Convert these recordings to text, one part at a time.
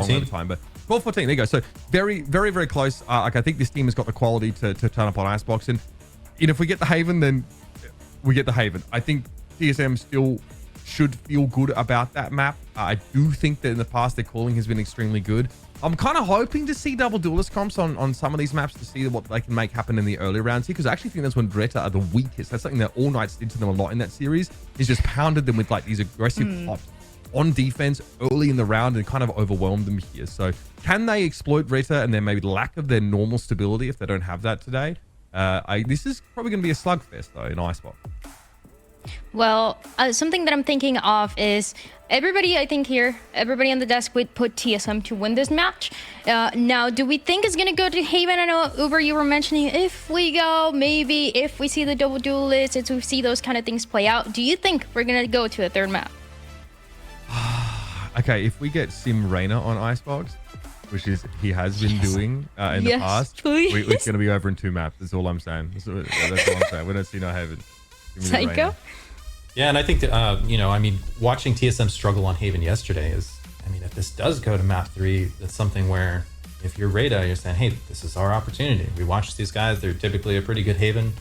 long amount of time, but 12-14, there you go. So very, very, very close. Like I think this team has got the quality to turn up on Icebox, and if we get the Haven, then we get the Haven. I think TSM still should feel good about that map. I do think that in the past their calling has been extremely good. I'm kind of hoping to see double duelist comps on some of these maps to see what they can make happen in the early rounds here, because I actually think that's when RETA are the weakest. That's something that All Knights did to them a lot in that series, is just pounded them with like these aggressive pops on defense early in the round and kind of overwhelmed them here. So can they exploit RETA and then maybe lack of their normal stability if they don't have that today? This is probably going to be a slugfest though in Icebox. Well, something that I'm thinking of is everybody, I think here, everybody on the desk would put TSM to win this match. Now, do we think it's going to go to Haven? I know, Uber, you were mentioning if we go, maybe if we see the double duelists, if we see those kind of things play out. Do you think we're going to go to a third map? Okay, if we get Sim Reyna on Icebox, which is he has been doing in the past, it's going to be over in 2 maps. That's all I'm saying. That's all I'm saying. We don't see no Haven. Psycho? Yeah, and I think that, I mean, watching TSM struggle on Haven yesterday is, I mean, if this does go to map 3, that's something where if you're RETA, you're saying, hey, this is our opportunity. We watched these guys. They're typically a pretty good Haven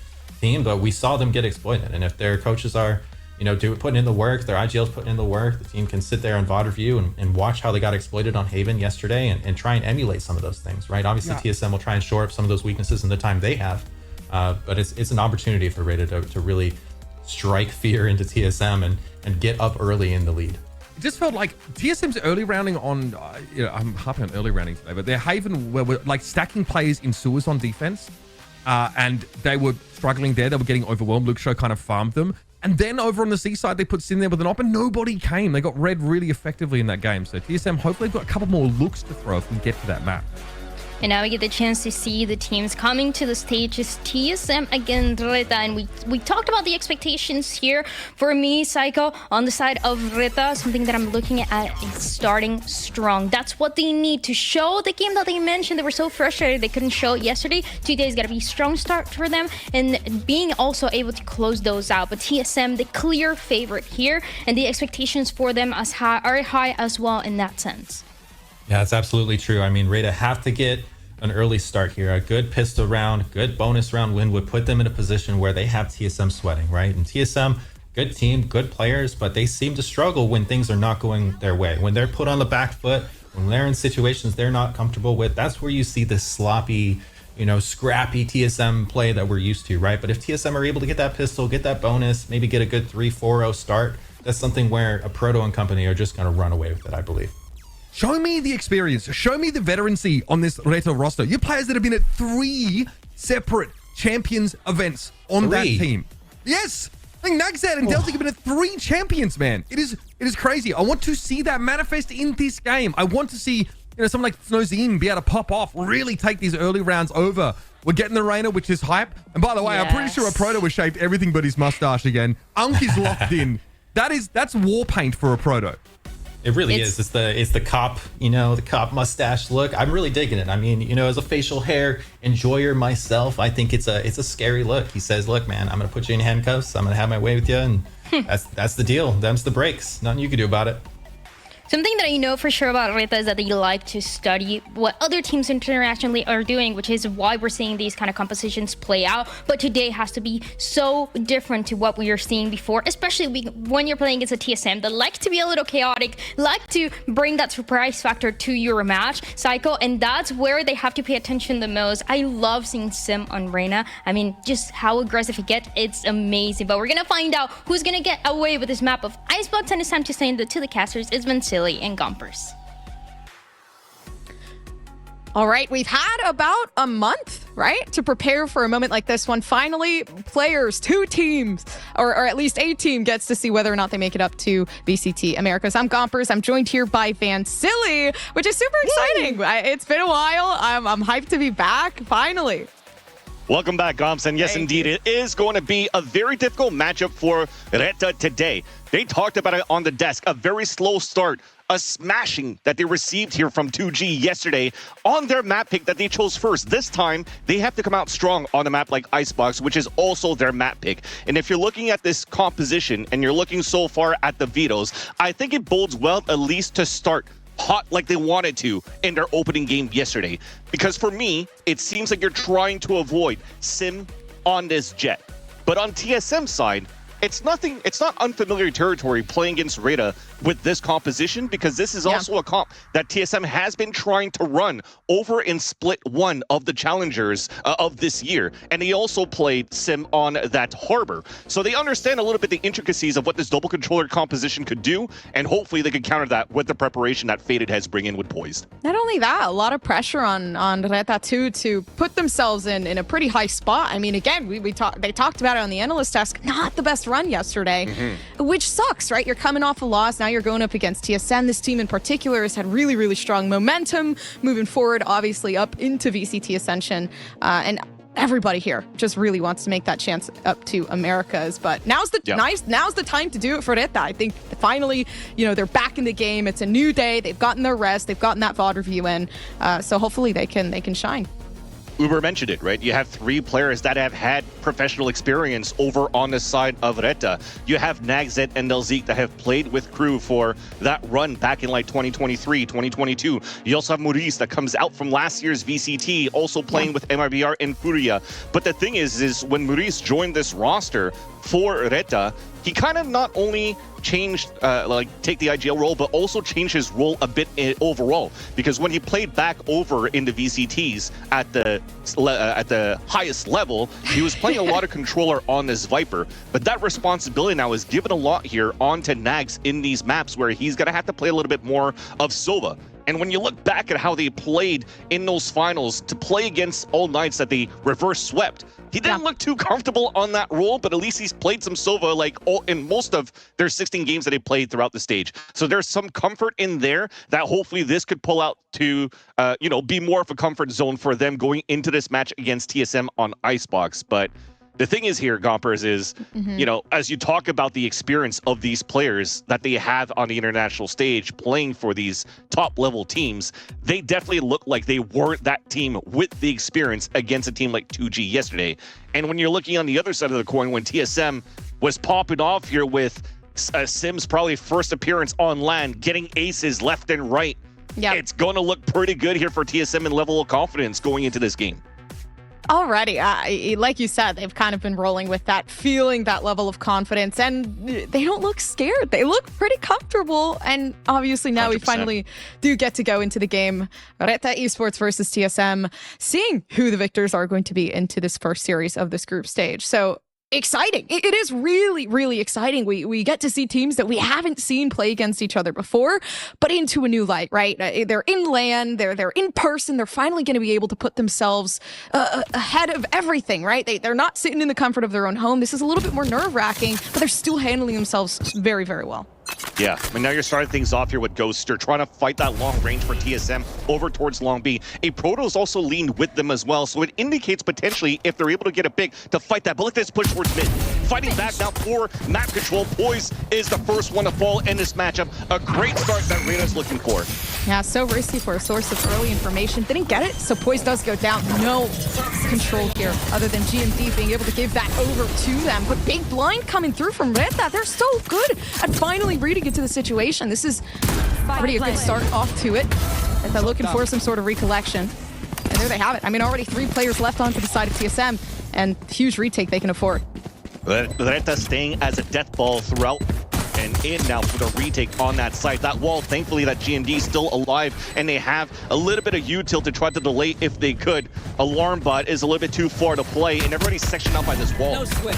team, but we saw them get exploited. And if their coaches are, putting in the work, their IGL's putting in the work, the team can sit there on VOD review and watch how they got exploited on Haven yesterday and try and emulate some of those things, right? Obviously, TSM will try and shore up some of those weaknesses in the time they have, but it's an opportunity for RETA to really strike fear into TSM and get up early in the lead. It just felt like TSM's early rounding on, I'm harping on early rounding today, but their Haven were like stacking players in sewers on defense, and they were struggling there. They were getting overwhelmed. Luke Show kind of farmed them. And then over on the seaside, they put Sin there with an op, and nobody came. They got red really effectively in that game. So TSM, hopefully, they've got a couple more looks to throw if we get to that map. And now we get the chance to see the teams coming to the stage. It's TSM against RETA, and we talked about the expectations here. For me, Psycho, on the side of RETA, something that I'm looking at is starting strong. That's what they need to show the game that they mentioned. They were so frustrated they couldn't show it yesterday. Today's got to be a strong start for them, and being also able to close those out. But TSM, the clear favorite here, and the expectations for them are high as well in that sense. Yeah, it's absolutely true. I mean, RETA have to get an early start here. A good pistol round, good bonus round win would put them in a position where they have TSM sweating, right? And TSM, good team, good players, but they seem to struggle when things are not going their way. When they're put on the back foot, when they're in situations they're not comfortable with, that's where you see this sloppy, scrappy TSM play that we're used to, right? But if TSM are able to get that pistol, get that bonus, maybe get a good 3-4-0 start, that's something where a Proto and company are just going to run away with it, I believe. Show me the experience. Show me the veterancy on this RETA roster. You players that have been at 3 separate champions events on that team. Yes. I think Nagzad and Delta have been at 3 champions, man. It is crazy. I want to see that manifest in this game. I want to see, someone like Snowzine be able to pop off, really take these early rounds over. We're getting the Reyna, which is hype. And by the way, I'm pretty sure a Proto was shaved everything but his mustache again. Unk is locked in. That's war paint for a Proto. It really is. It's the cop, the cop mustache look. I'm really digging it. I mean, as a facial hair enjoyer myself, I think it's a scary look. He says, look, man, I'm going to put you in handcuffs. I'm going to have my way with you. And that's the deal. Them's the breaks. Nothing you can do about it. Something that I know for sure about RETA is that they like to study what other teams internationally are doing, which is why we're seeing these kind of compositions play out. But today has to be so different to what we are seeing before, especially when you're playing against a TSM that like to be a little chaotic, like to bring that surprise factor to your match, Psycho, and that's where they have to pay attention the most. I love seeing Sim on Reyna. I mean, just how aggressive he gets, it's amazing. But we're going to find out who's going to get away with this map of Icebox, and it's time to send it to the casters. It's been and Gompers. All right, we've had about a month, right, to prepare for a moment like this one. Finally, players, 2 teams, or at least a team gets to see whether or not they make it up to BCT Americas. I'm Gompers. I'm joined here by Van Silly, which is super exciting. It's been a while. I'm hyped to be back, finally. Welcome back, Gomps. And yes, indeed, it is going to be a very difficult matchup for RETA today. They talked about it on the desk, a very slow start, a smashing that they received here from 2G yesterday on their map pick that they chose first. This time, they have to come out strong on a map like Icebox, which is also their map pick. And if you're looking at this composition and you're looking so far at the vetoes, I think it bodes well at least to start hot like they wanted to in their opening game yesterday. Because for me, it seems like you're trying to avoid Sim on this jet. But on TSM side, it's not unfamiliar territory playing against RETA with this composition, because this is also a comp that TSM has been trying to run over in split one of the challengers of this year. And they also played Sim on that harbor. So they understand a little bit the intricacies of what this double controller composition could do, and hopefully they could counter that with the preparation that Faded has bring in with Poised. Not only that, a lot of pressure on RETA too to put themselves in a pretty high spot. I mean, again, they talked about it on the analyst desk, not the best run yesterday, which sucks, right? You're coming off a loss, now you're going up against TSM. This team in particular has had really, really strong momentum moving forward, obviously up into VCT Ascension, and everybody here just really wants to make that chance up to Americas. But now's the time to do it for RETA. I think finally, they're back in the game. It's a new day. They've gotten their rest. They've gotten that VOD review in. So hopefully they can shine. Uber mentioned it, right? You have 3 players that have had professional experience over on the side of RETA. You have Nagzet and Delzeek that have played with crew for that run back in like 2023, 2022. You also have Maurice that comes out from last year's VCT, also playing with MRBR and Furia. But the thing is when Maurice joined this roster for RETA, he kind of not only changed, take the IGL role, but also changed his role a bit overall. Because when he played back over in the VCTs at the highest level, he was playing a lot of controller on this Viper. But that responsibility now is given a lot here onto Nags in these maps, where he's going to have to play a little bit more of Sova. And when you look back at how they played in those finals to play against All Knights that they reverse swept, he didn't look too comfortable on that role, but at least he's played some Sova in most of their 16 games that they played throughout the stage. So there's some comfort in there that hopefully this could pull out to, be more of a comfort zone for them going into this match against TSM on Icebox. But the thing is here, Gompers, is, as you talk about the experience of these players that they have on the international stage playing for these top-level teams, they definitely look like they weren't that team with the experience against a team like 2G yesterday. And when you're looking on the other side of the coin, when TSM was popping off here with Sim's probably first appearance on land, getting aces left and right, it's going to look pretty good here for TSM in level of confidence going into this game. Already, like you said, they've kind of been rolling with that feeling, that level of confidence, and they don't look scared. They look pretty comfortable, and obviously now 100%. We finally do get to go into the game. RETA Esports versus TSM, seeing who the victors are going to be into this first series of this group stage. So exciting. It is really, really exciting. We get to see teams that we haven't seen play against each other before, but into a new light, right? They're in LAN, they're in person, they're finally going to be able to put themselves ahead of everything, right? They're not sitting in the comfort of their own home. This is a little bit more nerve-wracking, but they're still handling themselves very, very well. Yeah, I mean, now you're starting things off here with Ghost. You're trying to fight that long range for TSM over towards Long B. A Protoss also leaned with them as well, so it indicates potentially if they're able to get a pick to fight that. But look at this push towards mid. Fighting back now for map control. Poise is the first one to fall in this matchup. A great start that Rita's looking for. Yeah, so risky for a source of early information. Didn't get it, so Poise does go down. No control here, other than GMD being able to give that over to them. But big blind coming through from RETA. They're so good at finally reading into the situation. This is already a good start off to it. And they're looking for some sort of recollection. And there they have it. I mean, already 3 players left onto the side of TSM, and huge retake they can afford. RETA staying as a death ball throughout and in now for the retake on that site. That wall, thankfully, that GMD is still alive, and they have a little bit of util to try to delay if they could. Alarm bot is a little bit too far to play, and everybody's sectioned out by this wall. No switch.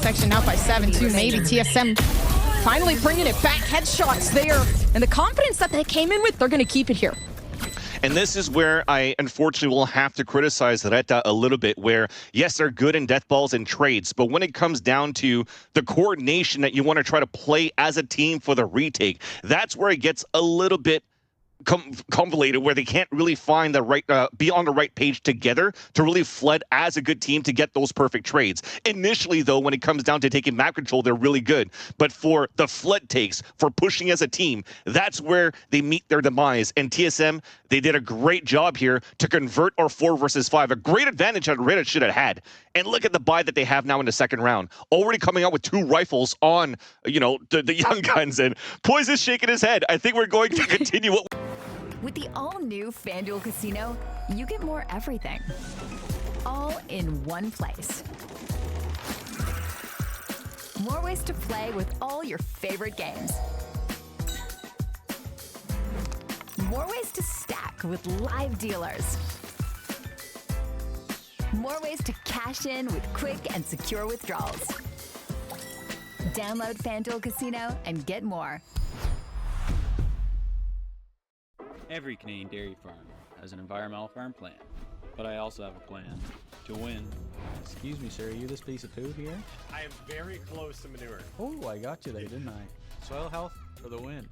Sectioned out by 7-2, maybe. TSM finally bringing it back. Headshots there. And the confidence that they came in with, they're going to keep it here. And this is where I unfortunately will have to criticize RETA a little bit, where yes, they're good in death balls and trades, but when it comes down to the coordination that you want to try to play as a team for the retake, that's where it gets a little bit convoluted where they can't really find the right be on the right page together to really flood as a good team to get those perfect trades. Initially, though, when it comes down to taking map control, they're really good. But for the flood takes, for pushing as a team, that's where they meet their demise. And TSM, they did a great job here to convert our 4 versus 5. A great advantage that RETA should have had. And look at the buy that they have now in the second round. Already coming out with 2 rifles on, the young guns. And POISED is shaking his head. I think we're going to continue what. With the all-new FanDuel Casino, you get more everything, all in one place. More ways to play with all your favorite games. More ways to stack with live dealers. More ways to cash in with quick and secure withdrawals. Download FanDuel Casino and get more. Every Canadian dairy farm has an environmental farm plan, but I also have a plan to win. Excuse me, sir, are you this piece of food here? I am very close to manure. Oh, I got you there, didn't I? Soil health for the win.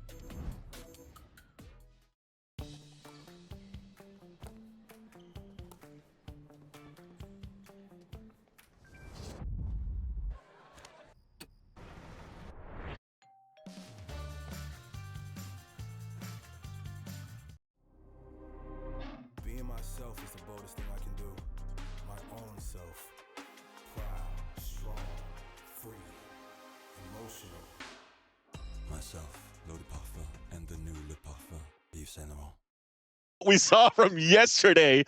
Being myself is the boldest thing I can do. My own self. Proud, strong, free, emotional. Myself, L'Eau de Parfum, and the new Le Parfum, Yves Saint Laurent. We saw from yesterday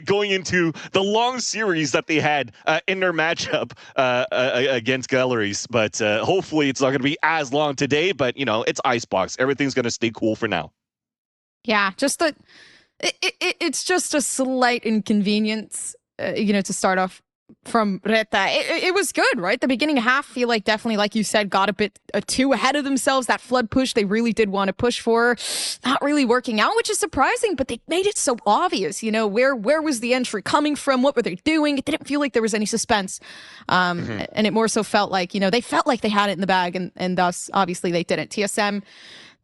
going into the long series that they had in their matchup against Galleries. But hopefully it's not going to be as long today. But, it's Icebox. Everything's going to stay cool for now. Yeah, just it's just a slight inconvenience, to start off from RETA. It was good, right? The beginning half, feel like definitely, like you said, got a bit too ahead of themselves. That flood push they really did want to push for, not really working out, which is surprising, but they made it so obvious, where was the entry coming from? What were they doing? It didn't feel like there was any suspense. And it more so felt like, they felt like they had it in the bag, and thus, obviously, they didn't. TSM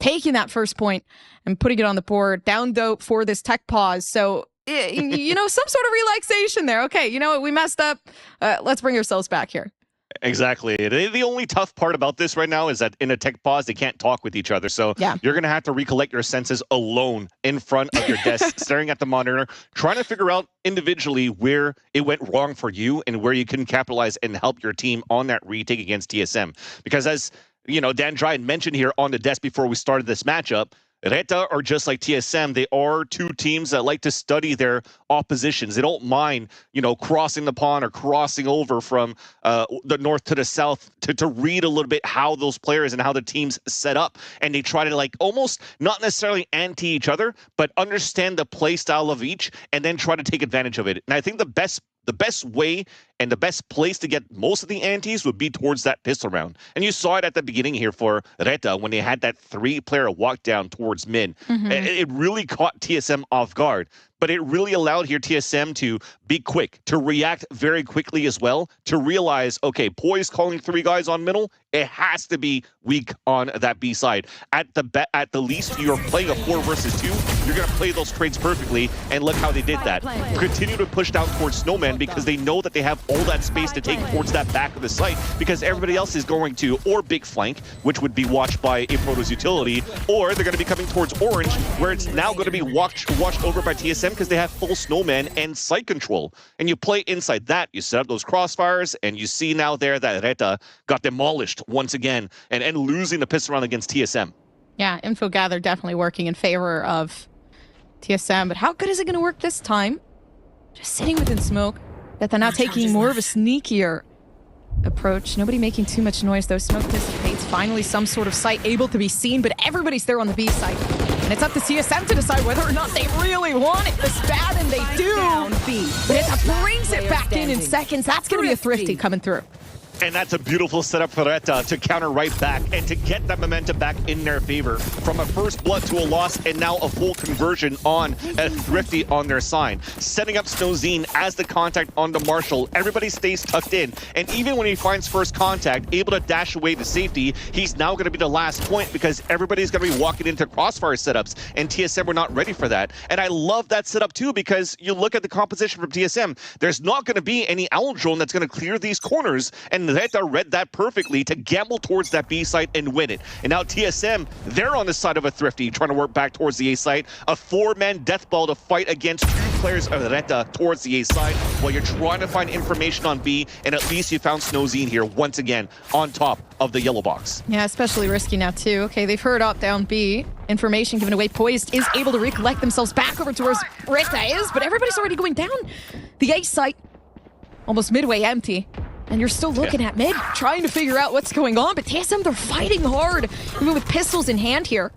taking that first point and putting it on the board, down dope for this tech pause. So, some sort of relaxation there. Okay, you know what? We messed up. Let's bring ourselves back here. Exactly. The only tough part about this right now is that in a tech pause, they can't talk with each other. So you're going to have to recollect your senses alone in front of your desk, staring at the monitor, trying to figure out individually where it went wrong for you and where you can capitalize and help your team on that retake against TSM. Because as Dan Dryden mentioned here on the desk before we started this matchup, RETA are just like TSM. They are 2 teams that like to study their oppositions. They don't mind, crossing the pond or crossing over from the north to the south to read a little bit how those players and how the teams set up. And they try to almost not necessarily anti each other, but understand the play style of each and then try to take advantage of it. And I think the best way and the best place to get most of the antes would be towards that pistol round. And you saw it at the beginning here for RETA when they had that 3-player walk down towards mid. It really caught TSM off guard. But it really allowed here TSM to be quick, to react very quickly as well, to realize, okay, Poise calling 3 guys on middle, it has to be weak on that B side. At the least, you're playing a 4 versus 2. You're going to play those trades perfectly, and look how they did that. Continue to push down towards Snowman because they know that they have all that space to take towards that back of the site because everybody else is going to, or big flank, which would be watched by a Protoss utility, or they're going to be coming towards Orange, where it's now going to be watched over by TSM because they have full Snowman and site control. And you play inside that, you set up those crossfires, and you see now there that RETA got demolished once again and losing the pistol round against TSM. Yeah, info gather definitely working in favor of TSM, but how good is it going to work this time? Just sitting within smoke. That they're now taking more of a sneakier approach. Nobody making too much noise, though. Smoke dissipates. Finally, some sort of sight able to be seen, but everybody's there on the B site. And it's up to TSM to decide whether or not they really want it this bad, and they do. But it brings it back in seconds. That's going to be a Thrifty coming through. And that's a beautiful setup for RETA to counter right back and to get that momentum back in their favor. From a first blood to a loss and now a full conversion on a Thrifty on their side. Setting up Snowzine as the contact onto Marshall. Everybody stays tucked in. And even when he finds first contact, able to dash away to safety, he's now going to be the last point because everybody's going to be walking into crossfire setups. And TSM were not ready for that. And I love that setup too because you look at the composition from TSM. There's not going to be any owl drone that's going to clear these corners. And RETA read that perfectly to gamble towards that B site and win it. And now TSM, they're on the side of a Thrifty, trying to work back towards the A site. A 4-man death ball to fight against 2 players of RETA towards the A side while you're trying to find information on B, and at least you found Snowzine here once again on top of the yellow box. Yeah, especially risky now too. Okay, they've heard up, down B. Information given away. Poised is able to recollect themselves back over towards RETA is, but everybody's already going down. The A site, almost midway empty. And you're still looking at mid, trying to figure out what's going on. But TSM, they're fighting hard, even with pistols in hand here.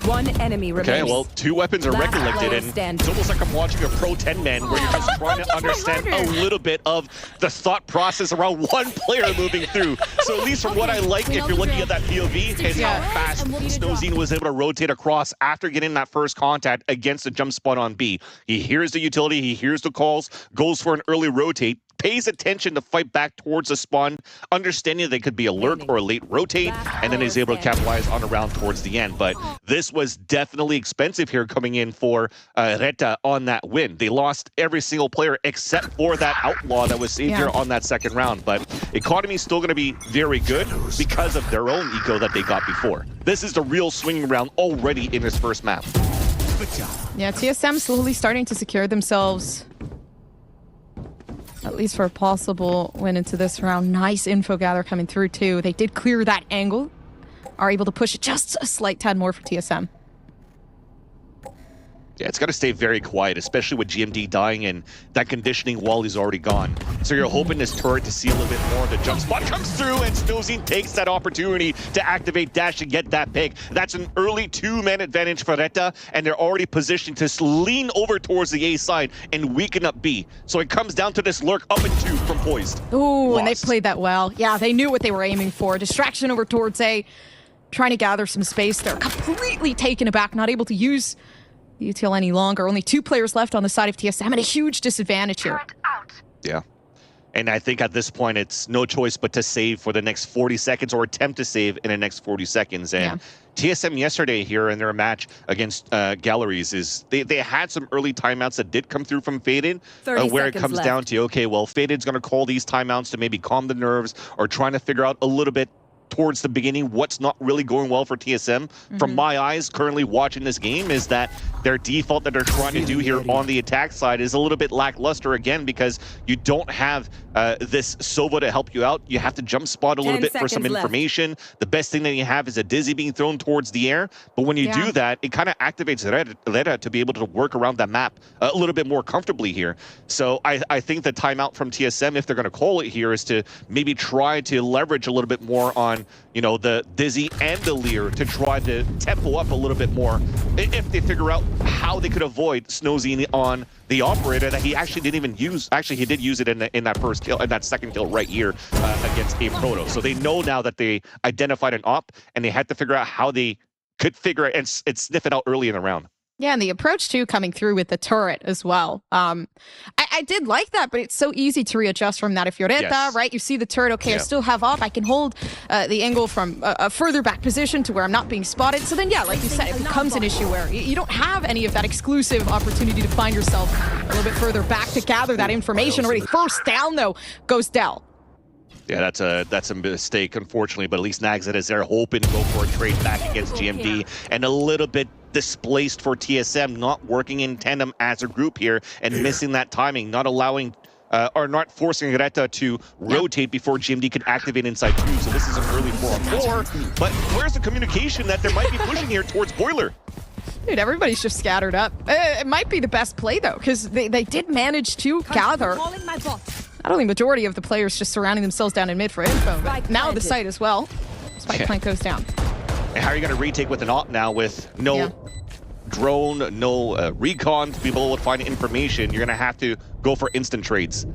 One enemy remains. Okay, well, 2 weapons are Last recollected, player and standing. it's almost like I'm watching a Pro 10-man where you're just trying to understand a little bit of the thought process around one player moving through. So at least from what I like, if you're looking at that POV, is how fast Snowzine was able to rotate across after getting that first contact against the jump spot on B. He hears the utility, he hears the calls, goes for an early rotate, pays attention to fight back towards the spawn, understanding that they could be a lurk or a late rotate, and then is able to capitalize on a round towards the end. But this was definitely expensive here coming in for RETA on that win. They lost every single player except for that outlaw that was saved here on that second round. But economy is still going to be very good because of their own eco that they got before. This is the real swinging round already in this first map. Yeah, TSM slowly starting to secure themselves, at least for a possible win into this round. Nice info gather coming through too. They did clear that angle, are able to push it just a slight tad more for TSM. Yeah, it's got to stay very quiet, especially with GMD dying and that conditioning while he's already gone. So you're hoping this turret to see a little bit more. The jump spot comes through, and Snowzine takes that opportunity to activate dash and get that pick. That's an early 2-man advantage for RETA, and they're already positioned to lean over towards the A side and weaken up B. So it comes down to this lurk up and 2 from Poised. Ooh, and they played that well. Yeah, they knew what they were aiming for. Distraction over towards A, trying to gather some space. They're completely taken aback, not able to use the util any longer. Only 2 players left on the side of TSM, and a huge disadvantage here. Yeah. And I think at this point, it's no choice but to save for the next 40 seconds or attempt to save in the next 40 seconds. And TSM yesterday here in their match against Galleries is they had some early timeouts that did come through from Faded, where it comes down to, okay, well, Faded's going to call these timeouts to maybe calm the nerves or trying to figure out a little bit towards the beginning what's not really going well for TSM. From my eyes, currently watching this game, is that their default that they're trying to do here on the attack side is a little bit lackluster again, because you don't have this Sova to help you out. You have to jump spot a little bit for some information. The best thing that you have is a Dizzy being thrown towards the air, but when you do that, it kind of activates RETA to be able to work around that map a little bit more comfortably here. So I think the timeout from TSM, if they're going to call it here, is to maybe try to leverage a little bit more on, you know, the Dizzy and the Lear to try to tempo up a little bit more if they figure out how they could avoid Snowzine on the operator that he actually didn't even use. Actually, he did use it in that first kill, in that second kill right here against a Proto. So they know now that they identified an op, and they had to figure out how they could figure it and sniff it out early in the round. Yeah, and the approach too coming through with the turret as well. I did like that, but it's so easy to readjust from that. If you're RETA, right, you see the turret, okay, I still have op, I can hold the angle from a further back position to where I'm not being spotted. So then, yeah, like you said, it becomes an issue where you don't have any of that exclusive opportunity to find yourself a little bit further back to gather that information. Already first down, though, goes Dell. Yeah, that's a mistake, unfortunately, but at least Nags is there hoping to go for a trade back against GMD, and a little bit displaced for TSM, not working in tandem as a group here and missing that timing, not allowing or not forcing RETA to rotate before GMD could activate inside 2. So this is an early 4-on-4, but where's the communication that there might be pushing here towards Boiler? Dude, everybody's just scattered up. It might be the best play, though, because they did manage to gather. Not only majority of the players just surrounding themselves down in mid for info, but now the site as well. Spike plant goes down. And how are you going to retake with an op now with no drone, no recon to be able to find information? You're going to have to go for instant trades.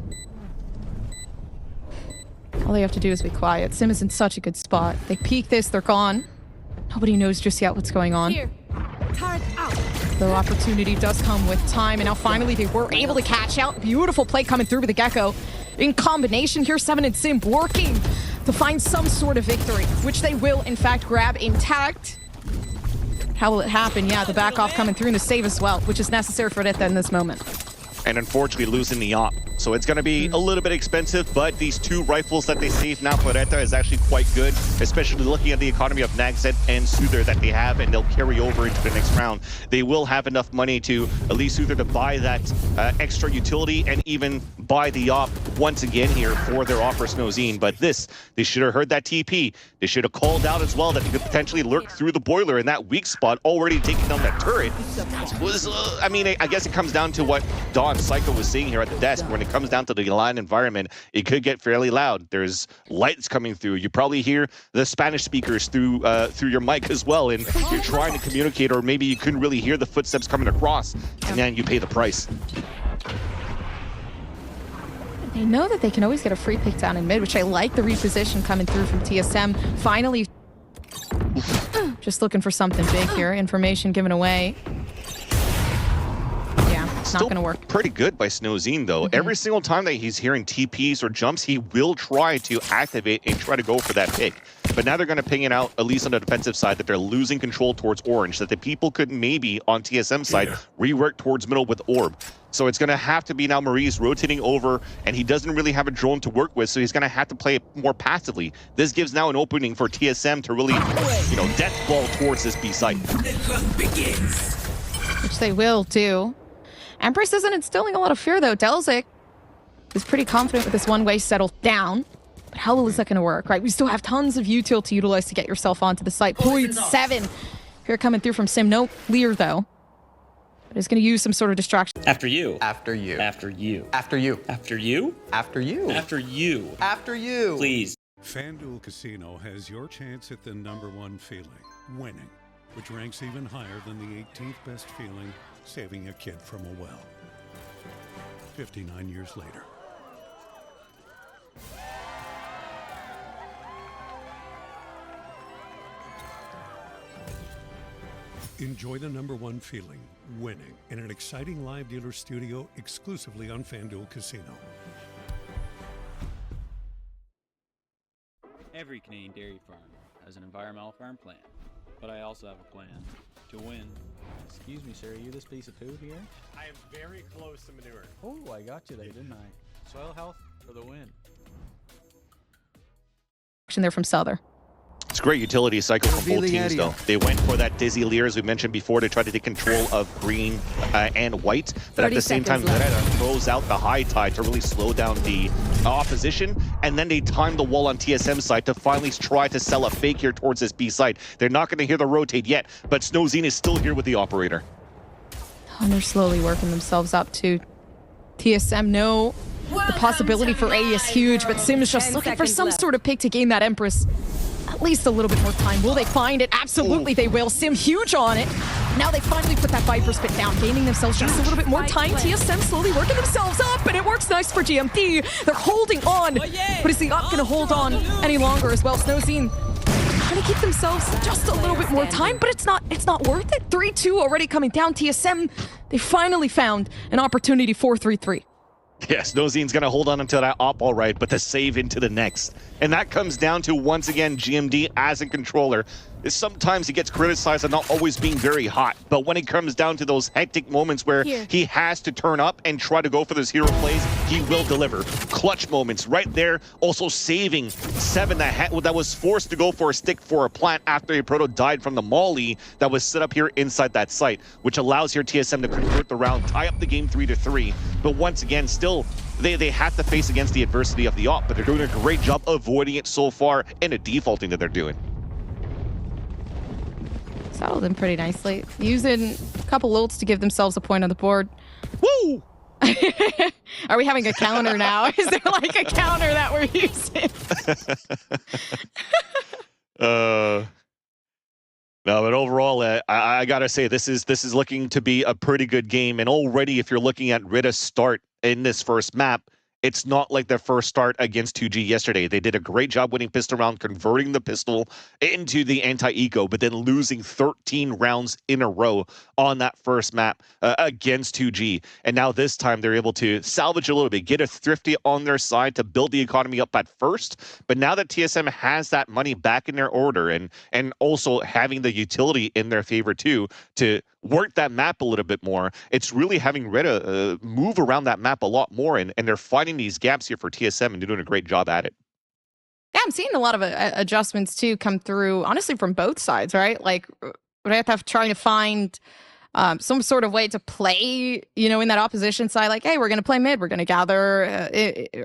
All they have to do is be quiet. Sim is in such a good spot. They peek this, they're gone. Nobody knows just yet what's going on. Here. Turret out. The opportunity does come with time, and now finally they were able to catch out. Beautiful play coming through with the Gecko. In combination here, Seven and Sim working to find some sort of victory, which they will, in fact, grab intact. How will it happen? Yeah, the back off coming through and the save as well, which is necessary for RETA in this moment. And unfortunately losing the op. So it's going to be a little bit expensive, but these 2 rifles that they save now for RETA is actually quite good, especially looking at the economy of Nagset and Soother that they have, and they'll carry over into the next round. They will have enough money to at least Soother to buy that extra utility and even buy the op once again here for their offer Snowzine. But this, they should have heard that TP. They should have called out as well that he could potentially lurk through the boiler in that weak spot, already taking down that turret. Was I mean, I guess it comes down to what Don Psycho was saying here at the desk. When it comes down to the line environment, it could get fairly loud. There's lights coming through. You probably hear the Spanish speakers through your mic as well, and you're trying to communicate, or maybe you couldn't really hear the footsteps coming across, and then you pay the price. They know that they can always get a free pick down in mid, which I like the reposition coming through from TSM. Finally, just looking for something big here. Information given away. It's not going to work. Pretty good by Snowzine, though. Every single time that he's hearing TPs or jumps, he will try to activate and try to go for that pick. But now they're going to ping it out, at least on the defensive side, that they're losing control towards Orange, that the people could maybe, on TSM side, rework towards middle with Orb. So it's going to have to be now Maurice rotating over, and he doesn't really have a drone to work with, so he's going to have to play it more passively. This gives now an opening for TSM to really, death ball towards this B site. Which they will do. Empress isn't instilling a lot of fear, though. Delzik is pretty confident with this one-way settled down. But how well is that going to work, right? We still have tons of util to utilize to get yourself onto the site. Point 7 here coming through from Sim. No clear, though. But he's going to use some sort of distraction. After you. After you. After you. After you. After you. After you. After you. After you. Please. FanDuel Casino has your chance at the #1 feeling, winning, which ranks even higher than the 18th best feeling, saving a kid from a well. 59 years later. Enjoy the #1 feeling, winning, in an exciting live dealer studio exclusively on FanDuel Casino. Every Canadian dairy farm has an environmental farm plan, but I also have a plan to win. Excuse me, sir, are you this piece of food here? I am very close to manure. Oh, I got you there, didn't I? Soil health for the win. There from Souther. It's a great utility cycle from both teams, though. They went for that Dizzy Lear, as we mentioned before, to try to take control of green and white. But at the same time, RETA throws out the high tide to really slow down the opposition. And then they time the wall on TSM side to finally try to sell a fake here towards this B side. They're not going to hear the rotate yet, but Snowzine is still here with the operator. And they're slowly working themselves up to TSM. No, the possibility for A is huge, but Sim is just looking for some sort of pick to gain that Empress. At least a little bit more time. Will they find it? Absolutely they will. Sim huge on it. Now they finally put that Viper spit down, gaining themselves just a little bit more time. TSM slowly working themselves up, and it works nice for GMD. They're holding on, but is the up going to hold on any longer as well? Snowzine trying to keep themselves just a little bit more time, but it's not worth it. 3-2 already coming down. TSM, they finally found an opportunity. 4-3-3. Yes, Snowzine's going to hold on until that op all right, but to save into the next. And that comes down to, once again, GMD as a controller. Sometimes he gets criticized on not always being very hot, but when it comes down to those hectic moments where he has to turn up and try to go for those hero plays, he will deliver. Clutch moments right there, also saving Seven that was forced to go for a stick for a plant after a proto died from the molly that was set up here inside that site, which allows here TSM to convert the round, tie up the game 3-3. But once again, still, they have to face against the adversity of the op, but they're doing a great job avoiding it so far in the defaulting that they're doing. Settled in pretty nicely. Using a couple ults to give themselves a point on the board. Woo! Are we having a counter now? Is there like a counter that we're using? No, but overall, I gotta say, this is looking to be a pretty good game. And already, if you're looking at RETA's start in this first map, it's not like their first start against 2G yesterday. They did a great job winning pistol round, converting the pistol into the anti-eco, but then losing 13 rounds in a row on that first map against 2G. And now this time they're able to salvage a little bit, get a Thrifty on their side to build the economy up at first. But now that TSM has that money back in their order and also having the utility in their favor too, to work that map a little bit more, it's really having RETA move around that map a lot more, and they're finding these gaps here for TSM and they're doing a great job at it. Yeah, I'm seeing a lot of adjustments too come through, honestly, from both sides, right? Like, RETA trying to find some sort of way to play, in that opposition side, like, hey, we're going to play mid, we're going to gather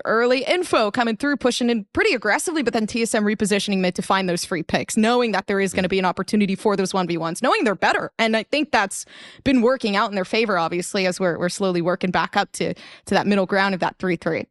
early info coming through, pushing in pretty aggressively, but then TSM repositioning mid to find those free picks, knowing that there is going to be an opportunity for those 1v1s, knowing they're better. And I think that's been working out in their favor, obviously, as we're slowly working back up to that middle ground of that 3-3.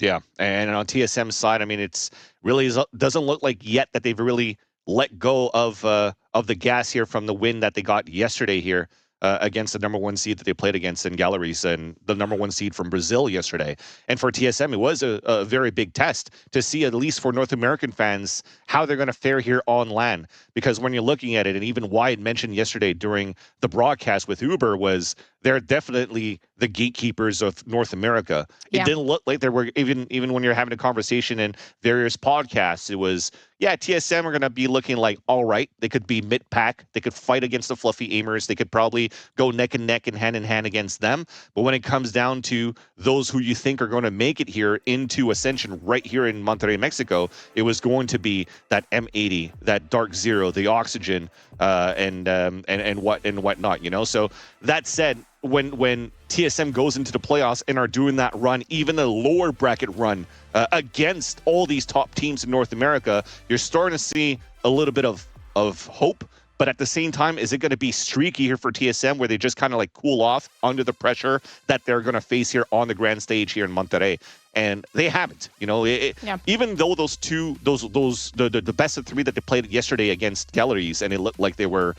Yeah, and on TSM's side, I mean, it's really doesn't look like yet that they've really let go of the gas here from the win that they got yesterday here against the #1 seed that they played against in Galleries, and the #1 seed from Brazil yesterday. And for TSM, it was a very big test to see, at least for North American fans, how they're going to fare here on LAN. Because when you're looking at it, and even Wyatt mentioned yesterday during the broadcast with Uber, was they're definitely the gatekeepers of North America. Yeah. It didn't look like there were, even when you're having a conversation in various podcasts, it was, yeah, TSM are going to be looking like, all right, they could be mid-pack, they could fight against the fluffy aimers, they could probably go neck and neck and hand in hand against them. But when it comes down to those who you think are going to make it here into Ascension right here in Monterrey, Mexico, it was going to be that M80, that Dark Zero, the Oxygen, and whatnot, So that said, when TSM goes into the playoffs and are doing that run, even a lower bracket run against all these top teams in North America, you're starting to see a little bit of hope. But at the same time, is it going to be streaky here for TSM, where they just kind of like cool off under the pressure that they're going to face here on the grand stage here in Monterrey? And they haven't, even though the best of three that they played yesterday against Galleries, and it looked like they were,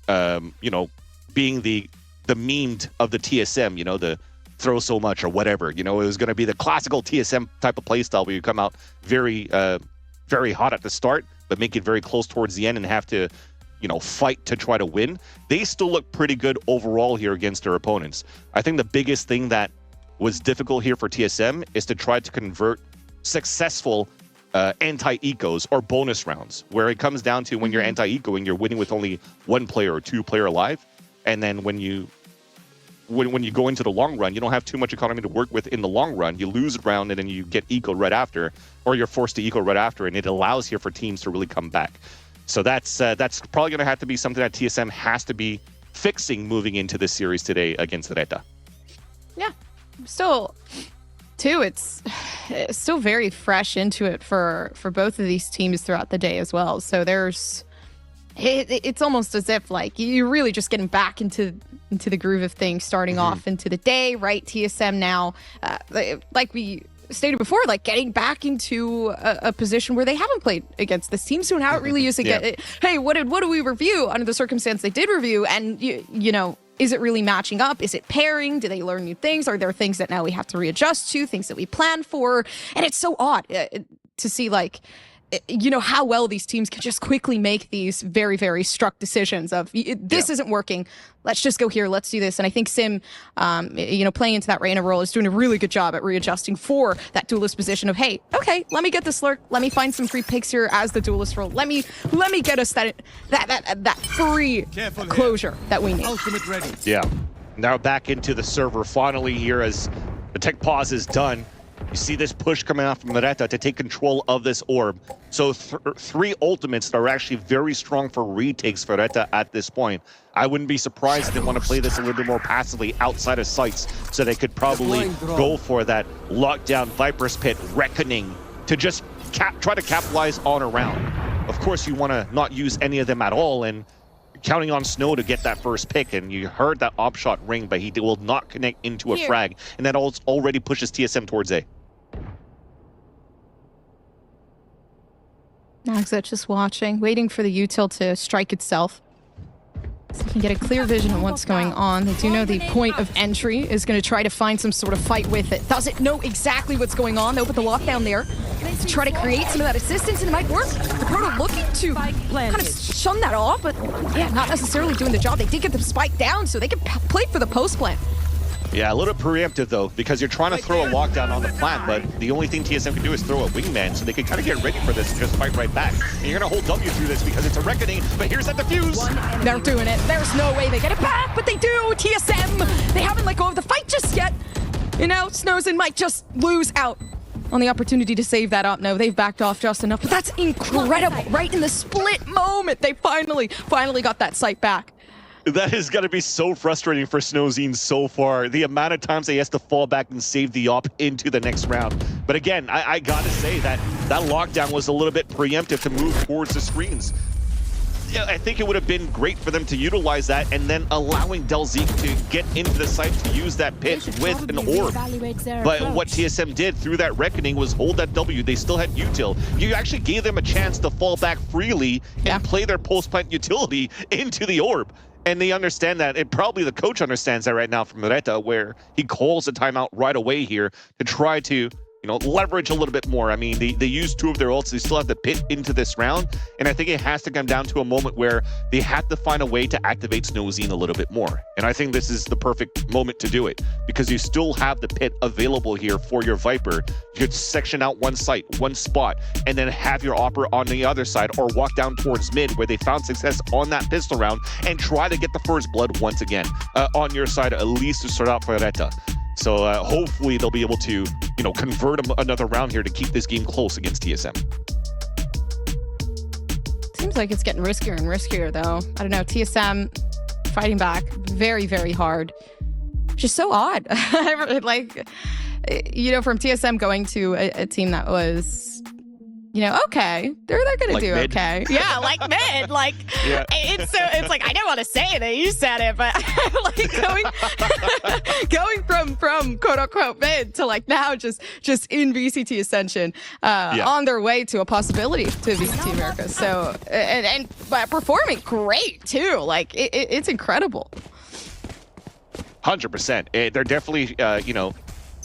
being the memed of the TSM, the throw so much or whatever, it was going to be the classical TSM type of play style where you come out very, very hot at the start, but make it very close towards the end and have to, fight to try to win. They still look pretty good overall here against their opponents. I think the biggest thing that was difficult here for TSM is to try to convert successful anti-ecos or bonus rounds, where it comes down to when you're anti-ecoing, you're winning with only one player or two player alive. And then when you go into the long run, you don't have too much economy to work with in the long run. You lose a round and then you get eco right after, or you're forced to eco right after, and it allows here for teams to really come back. So that's probably going to have to be something that TSM has to be fixing moving into this series today against RETA. Yeah, still, too, it's still very fresh into it for both of these teams throughout the day as well. So it's almost as if like you're really just getting back into the groove of things, starting off into the day, right? TSM now, like we stated before, like getting back into a position where they haven't played against this team, so now it really is hey, what do we review under the circumstance they did review, and is it really matching up? Is it pairing? Do they learn new things? Are there things that now we have to readjust to, things that we planned for? And it's so odd to see like how well these teams can just quickly make these very, very struck decisions of this isn't working. Let's just go here. Let's do this. And I think Sim, playing into that Reina role is doing a really good job at readjusting for that duelist position of, hey, okay, let me get this lurk. Let me find some free picks here as the duelist role. Let me get us that free closure that we need. Ultimate ready. Yeah. Now back into the server finally here as the tech pause is done. You see this push coming out from RETA to take control of this orb. So three ultimates that are actually very strong for retakes for RETA at this point. I wouldn't be surprised if they want to play this a little bit more passively outside of sights, so they could probably go for that lockdown Viper's Pit Reckoning to just try to capitalize on a round. Of course, you want to not use any of them at all, and counting on Snow to get that first pick, and you heard that op shot ring, but he will not connect into a frag, and that already pushes TSM towards A. Naxa just watching, waiting for the util to strike itself. So you can get a clear vision of what's going on. They do know the point of entry is going to try to find some sort of fight with it. Doesn't know exactly what's going on, though, with the lockdown there. To try to create some of that assistance, and it might work. The Proto looking to kind of shun that off, but yeah, not necessarily doing the job. They did get the spike down, so they can play for the post plant. Yeah, a little preemptive though, because you're trying to throw a lockdown on the plant, but the only thing TSM can do is throw a wingman, so they can kind of get ready for this and just fight right back. And you're gonna hold W through this because it's a reckoning, but here's that defuse. They're doing it. There's no way they get it back, but they do. TSM, they haven't let go of the fight just yet. You know, Snowzen might just lose out on the opportunity to save that up. No, they've backed off just enough, but that's incredible. Right in the split moment, they finally got that sight back. That is going to be so frustrating for Snowzine so far. The amount of times he has to fall back and save the op into the next round. But again, I got to say that lockdown was a little bit preemptive to move towards the screens. Yeah, I think it would have been great for them to utilize that and then allowing Delzeek to get into the site to use that pit with an orb. But what TSM did through that reckoning was hold that W. They still had util. You actually gave them a chance to fall back freely and play their post-plant utility into the orb. And they understand that, and probably the coach understands that right now from RETA, where he calls a timeout right away here to try to, you know, leverage a little bit more. I mean, they used 2 of their ults. They still have to pit into this round. And I think it has to come down to a moment where they have to find a way to activate Snowzine a little bit more. And I think this is the perfect moment to do it because you still have the pit available here for your Viper. You could section out one site, one spot, and then have your Opera on the other side or walk down towards mid where they found success on that pistol round and try to get the first blood once again on your side, at least to start out for RETA. So hopefully they'll be able to, you know, convert another round here to keep this game close against TSM. Seems like it's getting riskier and riskier, though. I don't know. TSM fighting back very, very hard, which is so odd. Like, you know, from TSM going to a team that was, you know, okay, they're gonna do mid. Okay. Yeah, like mid. Like, yeah. It's like, I don't want to say it, you said it, but like going from quote unquote mid to like now just in VCT Ascension, on their way to a possibility to VCT America. So and performing great too. Like it's incredible. 100%. They're definitely you know,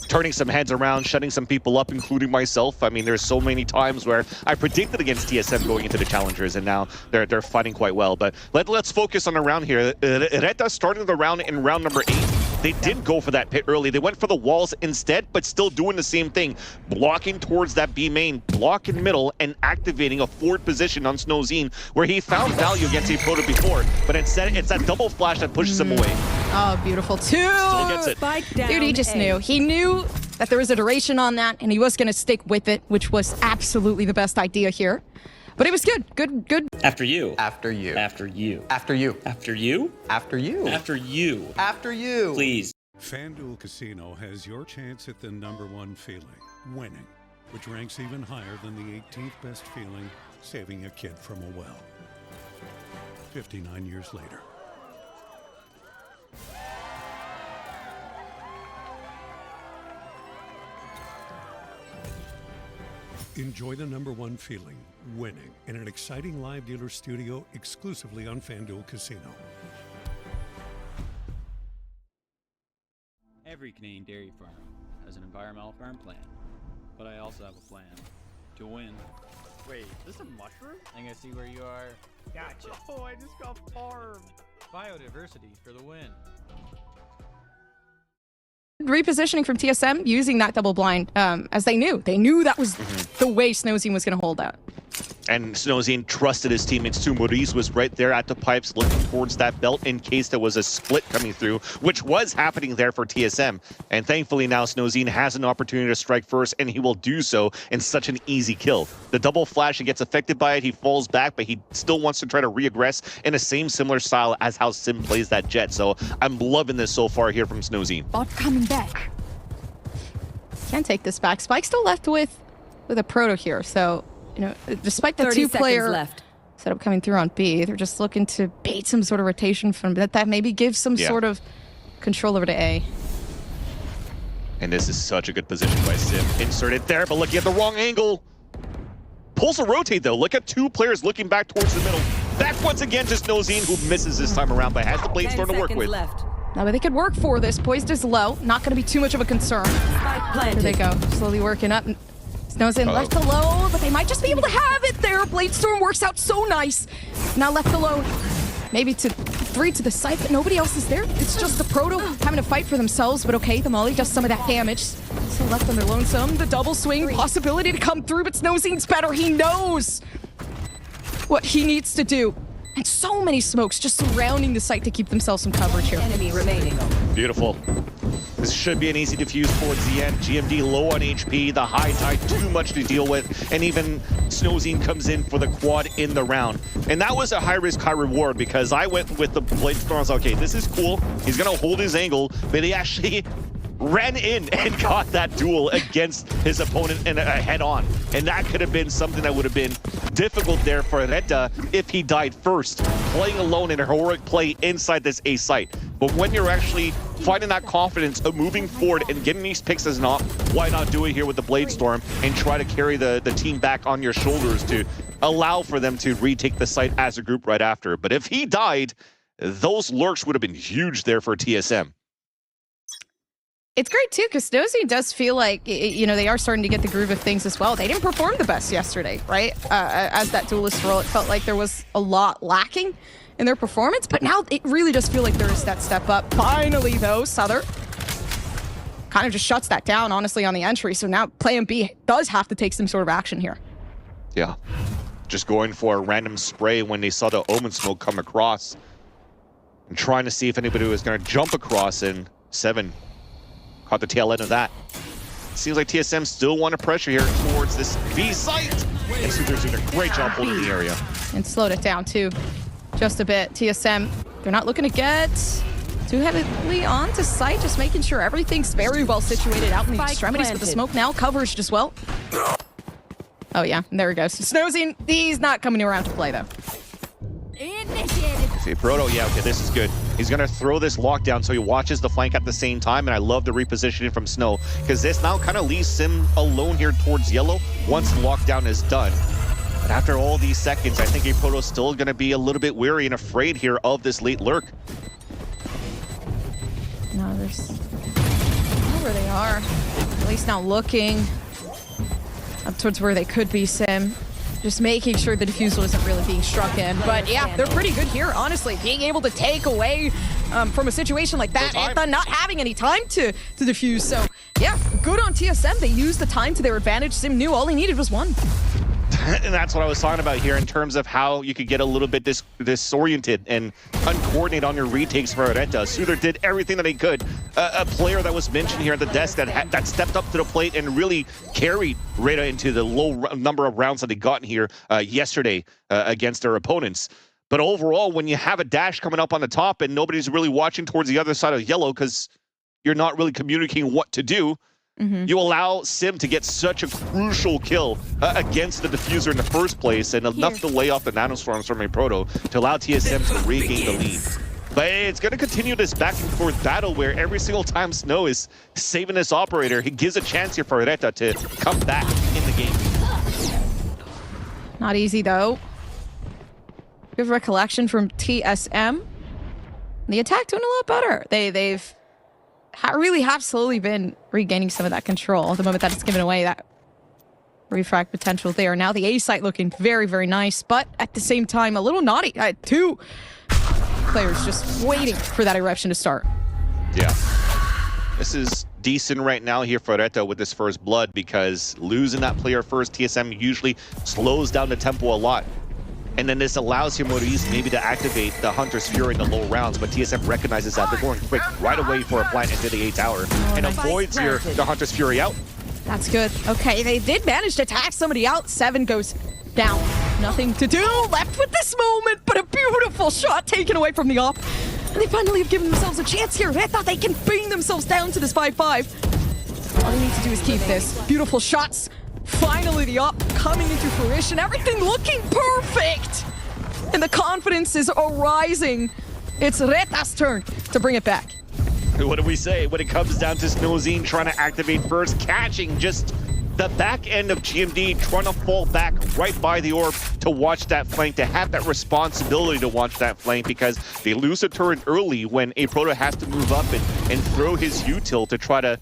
turning some heads around, shutting some people up, including myself. I mean, there's so many times where I predicted against TSM going into the challengers, and now they're fighting quite well. But let's focus on the round here. RETA starting the round in round number 8. They did go for that pit early. They went for the walls instead, but still doing the same thing. Blocking towards that B main, block in middle, and activating a forward position on Snowzine, where he found value against a Proto before. But instead, it's that double flash that pushes him away. Oh, beautiful. Still gets it. Dude, he just knew. He knew that there was a duration on that, and he was going to stick with it, which was absolutely the best idea here. But it was good. Good. After you. After you. After you. After you. After you. After you. After you. After you. Please. FanDuel Casino has your chance at the #1 feeling, winning, which ranks even higher than the 18th best feeling, saving a kid from a well. 59 years later. Enjoy the #1 feeling, winning, in an exciting live dealer studio exclusively on FanDuel Casino. Every Canadian dairy farm has an environmental farm plan, but I also have a plan to win. Wait, this is a mushroom? I'm gonna see where you are. Gotcha. Oh, I just got farmed. Biodiversity for the win. Repositioning from TSM using that double blind, as they knew that was the way Snowzine was going to hold out. And Snowzine trusted his teammates too. Maurice was right there at the pipes looking towards that belt in case there was a split coming through, which was happening there for TSM. And thankfully now Snowzine has an opportunity to strike first, and he will do so in such an easy kill. The double flash, he gets affected by it, he falls back, but he still wants to try to re-aggress in the same similar style as how Sim plays that Jet. So I'm loving this so far here from Snowzine. Bot coming back. Can't take this back. Spike's still left with a Proto here, so you know, despite the 2-player setup coming through on B, they're just looking to bait some sort of rotation from that maybe gives some sort of control over to A. And this is such a good position by Sim. Inserted there, but looking at the wrong angle. Pulls a rotate though. Look at 2 players looking back towards the middle. That's once again to Snowzine, who misses this time around, but has the Blade Storm to work with. Left. Now, but they could work for this. Poised is low. Not going to be too much of a concern. Here they go. Slowly working up. Snowzine left alone, but they might just be able to have it there. Blade Storm works out so nice. Now left alone. Maybe to 3 to the side, but nobody else is there. It's just the Proto having to fight for themselves, but okay, the Molly does some of that damage. So left on their lonesome, the double swing, possibility to come through, but Snowzine's better. He knows what he needs to do. And so many smokes just surrounding the site to keep themselves some coverage here. Enemy remaining. Beautiful. This should be an easy defuse towards the end. GMD low on HP, the high tide too much to deal with, and even Snowzine comes in for the quad in the round. And that was a high risk, high reward, because I went with the Blade Storm. I was like, okay, this is cool. He's gonna hold his angle, but he actually ran in and got that duel against his opponent and head on. And that could have been something that would have been difficult there for RETA if he died first, playing alone in a heroic play inside this A site. But when you're actually finding that confidence of moving forward and getting these picks as an op, why not do it here with the Blade Storm and try to carry the team back on your shoulders to allow for them to retake the site as a group right after. But if he died, those lurks would have been huge there for TSM. It's great too, because Snowzine does feel like, you know, they are starting to get the groove of things as well. They didn't perform the best yesterday, right? As that duelist role, it felt like there was a lot lacking in their performance, but now it really does feel like there is that step up. Finally, though, Souther kind of just shuts that down, honestly, on the entry. So now Plan B does have to take some sort of action here. Yeah, just going for a random spray when they saw the Omen smoke come across and trying to see if anybody was going to jump across, and 7 caught the tail end of that. Seems like TSM still want to pressure here towards this B site. And Souther's doing a great job holding the area. And slowed it down too, just a bit. TSM, they're not looking to get too heavily onto site, just making sure everything's very well situated out in the extremities, but the smoke now covers as well. Oh yeah, there he goes. Snowzine, he's not coming around to play though. See, Proto, yeah, okay, this is good. He's going to throw this lockdown so he watches the flank at the same time, and I love the repositioning from Snow, because this now kind of leaves Sim alone here towards yellow once the lockdown is done. But after all these seconds, I think a Proto's still going to be a little bit weary and afraid here of this late lurk. No, there's... where they are. At least now looking up towards where they could be, Sim. Just making sure the defusal isn't really being struck in. But yeah, they're pretty good here, honestly. Being able to take away from a situation like that, and not having any time to defuse. So yeah, good on TSM. They used the time to their advantage. Sim knew all he needed was one. And that's what I was talking about here in terms of how you could get a little bit disoriented and uncoordinated on your retakes for RETA. Souther did everything that he could. A player that was mentioned here at the desk that stepped up to the plate and really carried RETA into the low number of rounds that they got here yesterday against their opponents. But overall, when you have a dash coming up on the top and nobody's really watching towards the other side of yellow because you're not really communicating what to do, you allow Sim to get such a crucial kill against the diffuser in the first place, and enough to lay off the nanostorms from a Proto to allow TSM to regain the lead. But it's going to continue this back and forth battle where every single time Snow is saving this operator, he gives a chance here for RETA to come back in the game. Not easy though. Good recollection from TSM. The attack doing a lot better. They've really have slowly been regaining some of that control the moment that it's given away that refrag potential there. Now the A site looking very, very nice, but at the same time a little naughty. 2 players just waiting for that eruption to start. Yeah. This is decent right now here for RETA with this first blood, because losing that player first, TSM usually slows down the tempo a lot. And then this allows here Maurice maybe to activate the Hunter's Fury in the low rounds, but TSM recognizes that. They're going quick right away for a plant into the A tower and avoids here the Hunter's Fury out. That's good. Okay, they did manage to attack somebody out. 7 goes down. Nothing to do left with this moment, but a beautiful shot taken away from the op. And they finally have given themselves a chance here. They thought they can bring themselves down to this 5-5. All they need to do is keep this. Beautiful shots. Finally, the op coming into fruition. Everything looking perfect. And the confidence is arising. It's RETA's turn to bring it back. What do we say when it comes down to Snowzine trying to activate first, catching just the back end of GMD trying to fall back right by the orb to watch that flank, to have that responsibility to watch that flank, because they lose a turret early when a Proto has to move up and throw his util to try to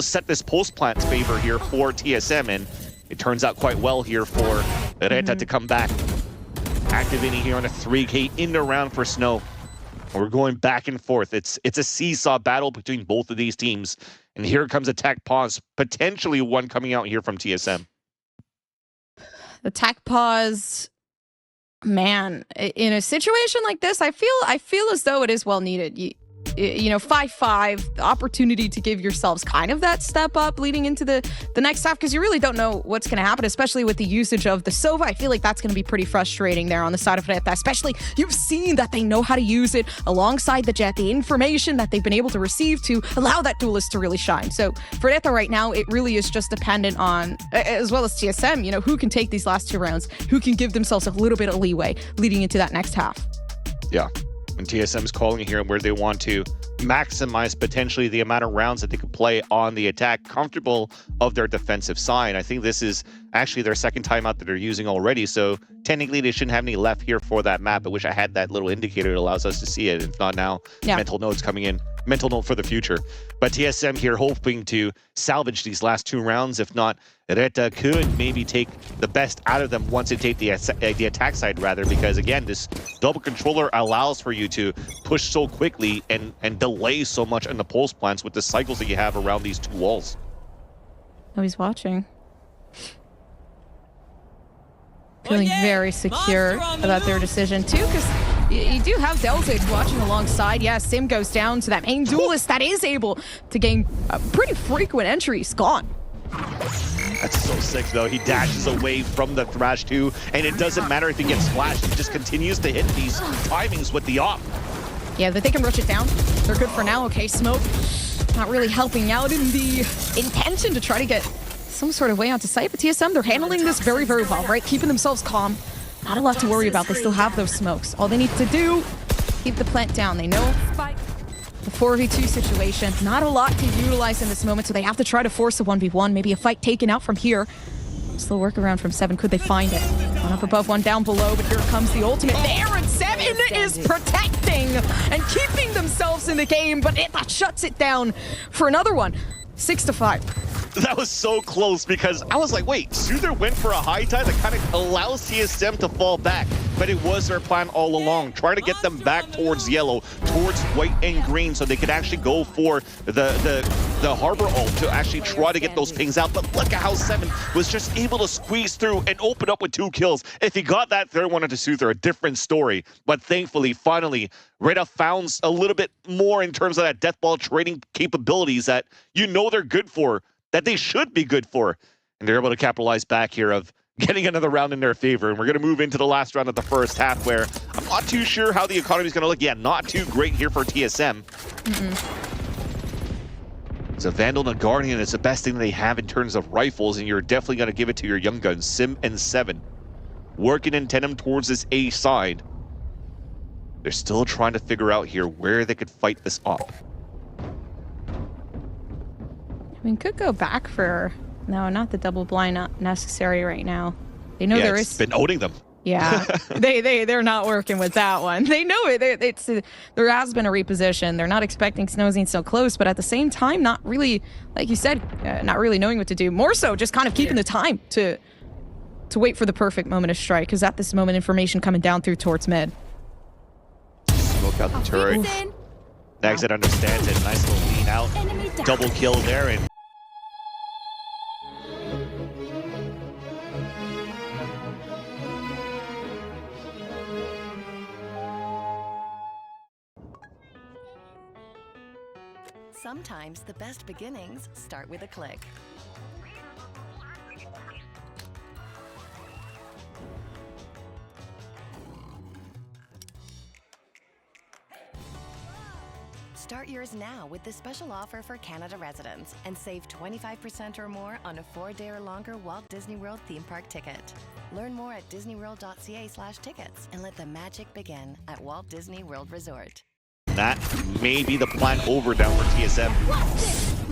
set this post plant's favor here for TSM, and it turns out quite well here for RETA to come back. Activating here on a 3K in the round for Snow. We're going back and forth. It's a seesaw battle between both of these teams. And here comes attack pause, potentially one coming out here from TSM. Attack pause, man, in a situation like this, I feel as though it is well needed. You know, 5-5, the opportunity to give yourselves kind of that step up leading into the next half, because you really don't know what's going to happen, especially with the usage of the Sova. I feel like that's going to be pretty frustrating there on the side of RETA, especially you've seen that they know how to use it alongside the Jet, the information that they've been able to receive to allow that duelist to really shine. So for RETA right now, it really is just dependent on, as well as TSM, you know, who can take these last 2 rounds, who can give themselves a little bit of leeway leading into that next half. Yeah. When TSM's calling here where they want to maximize potentially the amount of rounds that they could play on the attack, comfortable of their defensive side. I think this is actually their second timeout that they're using already, so technically they shouldn't have any left here for that map. I wish I had that little indicator that allows us to see it. If not now, mental notes coming in. Mental note for the future. But TSM here hoping to salvage these last 2 rounds. If not, RETA could maybe take the best out of them once they take the attack side, rather, because again, this double controller allows for you to push so quickly and delay so much on the pulse plants with the cycles that you have around these 2 walls. Oh, he's watching. Feeling very secure about their decision too, because you do have Delzig watching alongside. Yeah, Sim goes down to that main duelist that is able to gain pretty frequent entries. Gone. That's so sick, though. He dashes away from the Thrash too, and it doesn't matter if he gets flashed. He just continues to hit these timings with the op. Yeah, but they can rush it down. They're good for now. Okay, Smoke not really helping out in the intention to try to get some sort of way onto site, but TSM, they're handling this very, very well, right? Keeping themselves calm. Not a lot to worry about. They still have those smokes. All they need to do, keep the plant down. They know the 4v2 situation. Not a lot to utilize in this moment, so they have to try to force a 1v1. Maybe a fight taken out from here. Slow workaround from 7. Could they find it? One up above, one down below, but here comes the ultimate there, and 7 is protecting and keeping themselves in the game, but it shuts it down for another one. 6-5. That was so close, because I was like, wait, Soother went for a high tide that kind of allows TSM to fall back, but it was their plan all along. Try to get them back towards yellow, towards white and green, so they could actually go for the Harbor ult to actually try to get those pings out. But look at how 7 was just able to squeeze through and open up with 2 kills. If he got that third one into Soother, a different story. But thankfully, finally, RETA found a little bit more in terms of that deathball trading capabilities that you know they're good for, that they should be good for. And they're able to capitalize back here of getting another round in their favor. And we're going to move into the last round of the first half, where I'm not too sure how the economy is going to look. Yeah, not too great here for TSM. So Vandal and Guardian is the best thing they have in terms of rifles, and you're definitely going to give it to your young guns, Sim and 7. Working in tandem towards this A side. They're still trying to figure out here where they could fight this up. I mean, could go back for... No, not the double blind, not necessary right now. They know there is... it's been owning them. Yeah, they're not working with that one. They know it. There has been a reposition. They're not expecting Snowzine so close, but at the same time, not really, like you said, not really knowing what to do. More so, just kind of keeping the time to wait for the perfect moment to strike, because at this moment, information coming down through towards mid. Smoke out the turret. Nagset understands it. Nice little lean out. Double kill there, and Sometimes the best beginnings start with a click. Start yours now with this special offer for Canada residents and save 25% or more on a 4-day or longer Walt Disney World theme park ticket. Learn more at disneyworld.ca/tickets and let the magic begin at Walt Disney World Resort. that may be the plan over down for TSM.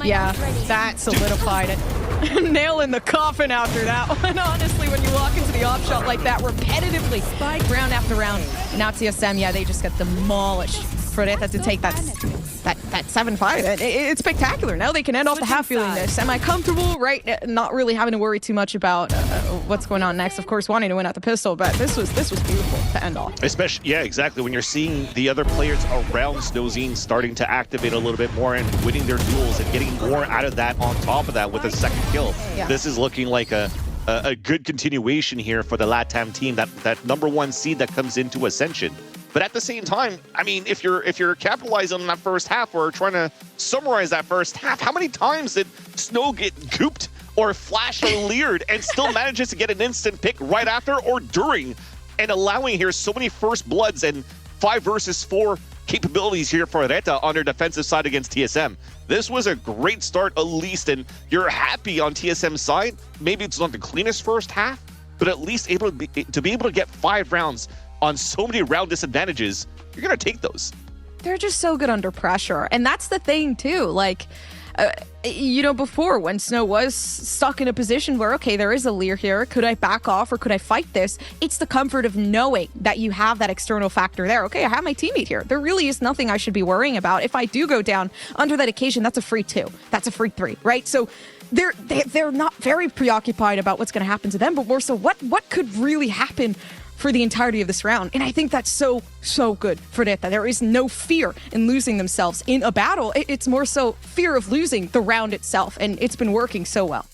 Yeah, that solidified it. Nail in the coffin after that one. Honestly, when you walk into the off shot like that repetitively, round after round. Now TSM, yeah, they just get demolished. For RETA to take that 7-5, it's spectacular. Now they can end off the half feeling this semi-comfortable, right? Not really having to worry too much about what's going on next. Of course, wanting to win at the pistol, but this was beautiful to end off. Especially, yeah, exactly. When you're seeing the other players around Snowzine starting to activate a little bit more and winning their duels and getting more out of that on top of that with a second kill. Yeah. This is looking like a good continuation here for the LATAM team, that #1 seed that comes into Ascension. But at the same time, I mean, if you're capitalizing on that first half or trying to summarize that first half, how many times did Snow get gooped or flashed or leered and still manages to get an instant pick right after or during, and allowing here so many first bloods and 5 versus 4 capabilities here for RETA on their defensive side against TSM. This was a great start, at least, and you're happy on TSM's side. Maybe it's not the cleanest first half, but at least to be able to get 5 rounds on so many round disadvantages, you're going to take those. They're just so good under pressure. And that's the thing, too. Like, before when Snow was stuck in a position where, okay, there is a leer here. Could I back off or could I fight this? It's the comfort of knowing that you have that external factor there. Okay, I have my teammate here. There really is nothing I should be worrying about. If I do go down under that occasion, that's a free 2. That's a free 3, right? So they're not very preoccupied about what's going to happen to them, but more so what could really happen for the entirety of this round. And I think that's so good for RETA. There is no fear in losing themselves in a battle. It's more so fear of losing the round itself, and it's been working so well.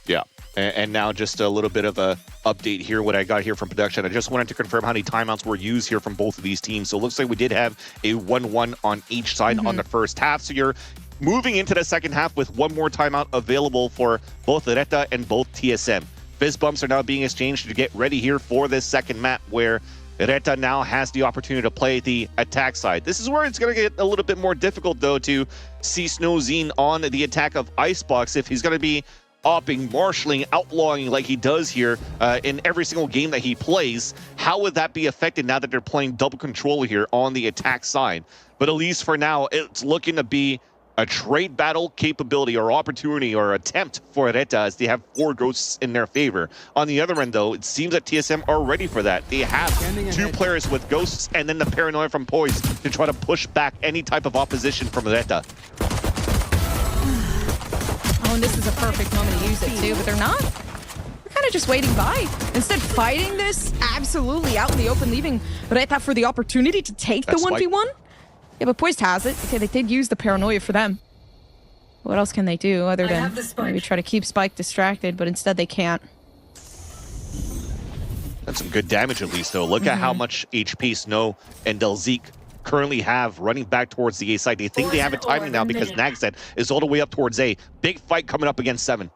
Yeah, and now just a little bit of a update here, what I got here from production. I just wanted to confirm how many timeouts were used here from both of these teams. So it looks like we did have a 1-1 on each side on the first half. So you're moving into the second half with one more timeout available for both RETA and both TSM. Fist bumps are now being exchanged to get ready here for this second map, where RETA now has the opportunity to play the attack side. This is where it's going to get a little bit more difficult, though, to see Snowzine on the attack of Icebox if he's going to be opping, marshalling, outlawing like he does here in every single game that he plays. How would that be affected now that they're playing double control here on the attack side? But at least for now, it's looking to be a trade battle capability or opportunity or attempt for RETA, as they have 4 ghosts in their favor. On the other end, though, it seems that TSM are ready for that. They have 2 players with ghosts and then the paranoia from POISED to try to push back any type of opposition from RETA. Oh, and this is a perfect moment to use it too, but they're not. They're kind of just waiting by. Instead, fighting this absolutely out in the open, leaving RETA for the opportunity to take the 1v1. Yeah, but POISED has it. Okay, they did use the paranoia for them. What else can they do other than maybe try to keep Spike distracted, but instead they can't. That's some good damage at least, though. Look at how much HP Snow and Delzeek currently have running back towards the A side. They think they have it timing now because Nagset is all the way up towards A. Big fight coming up against 7.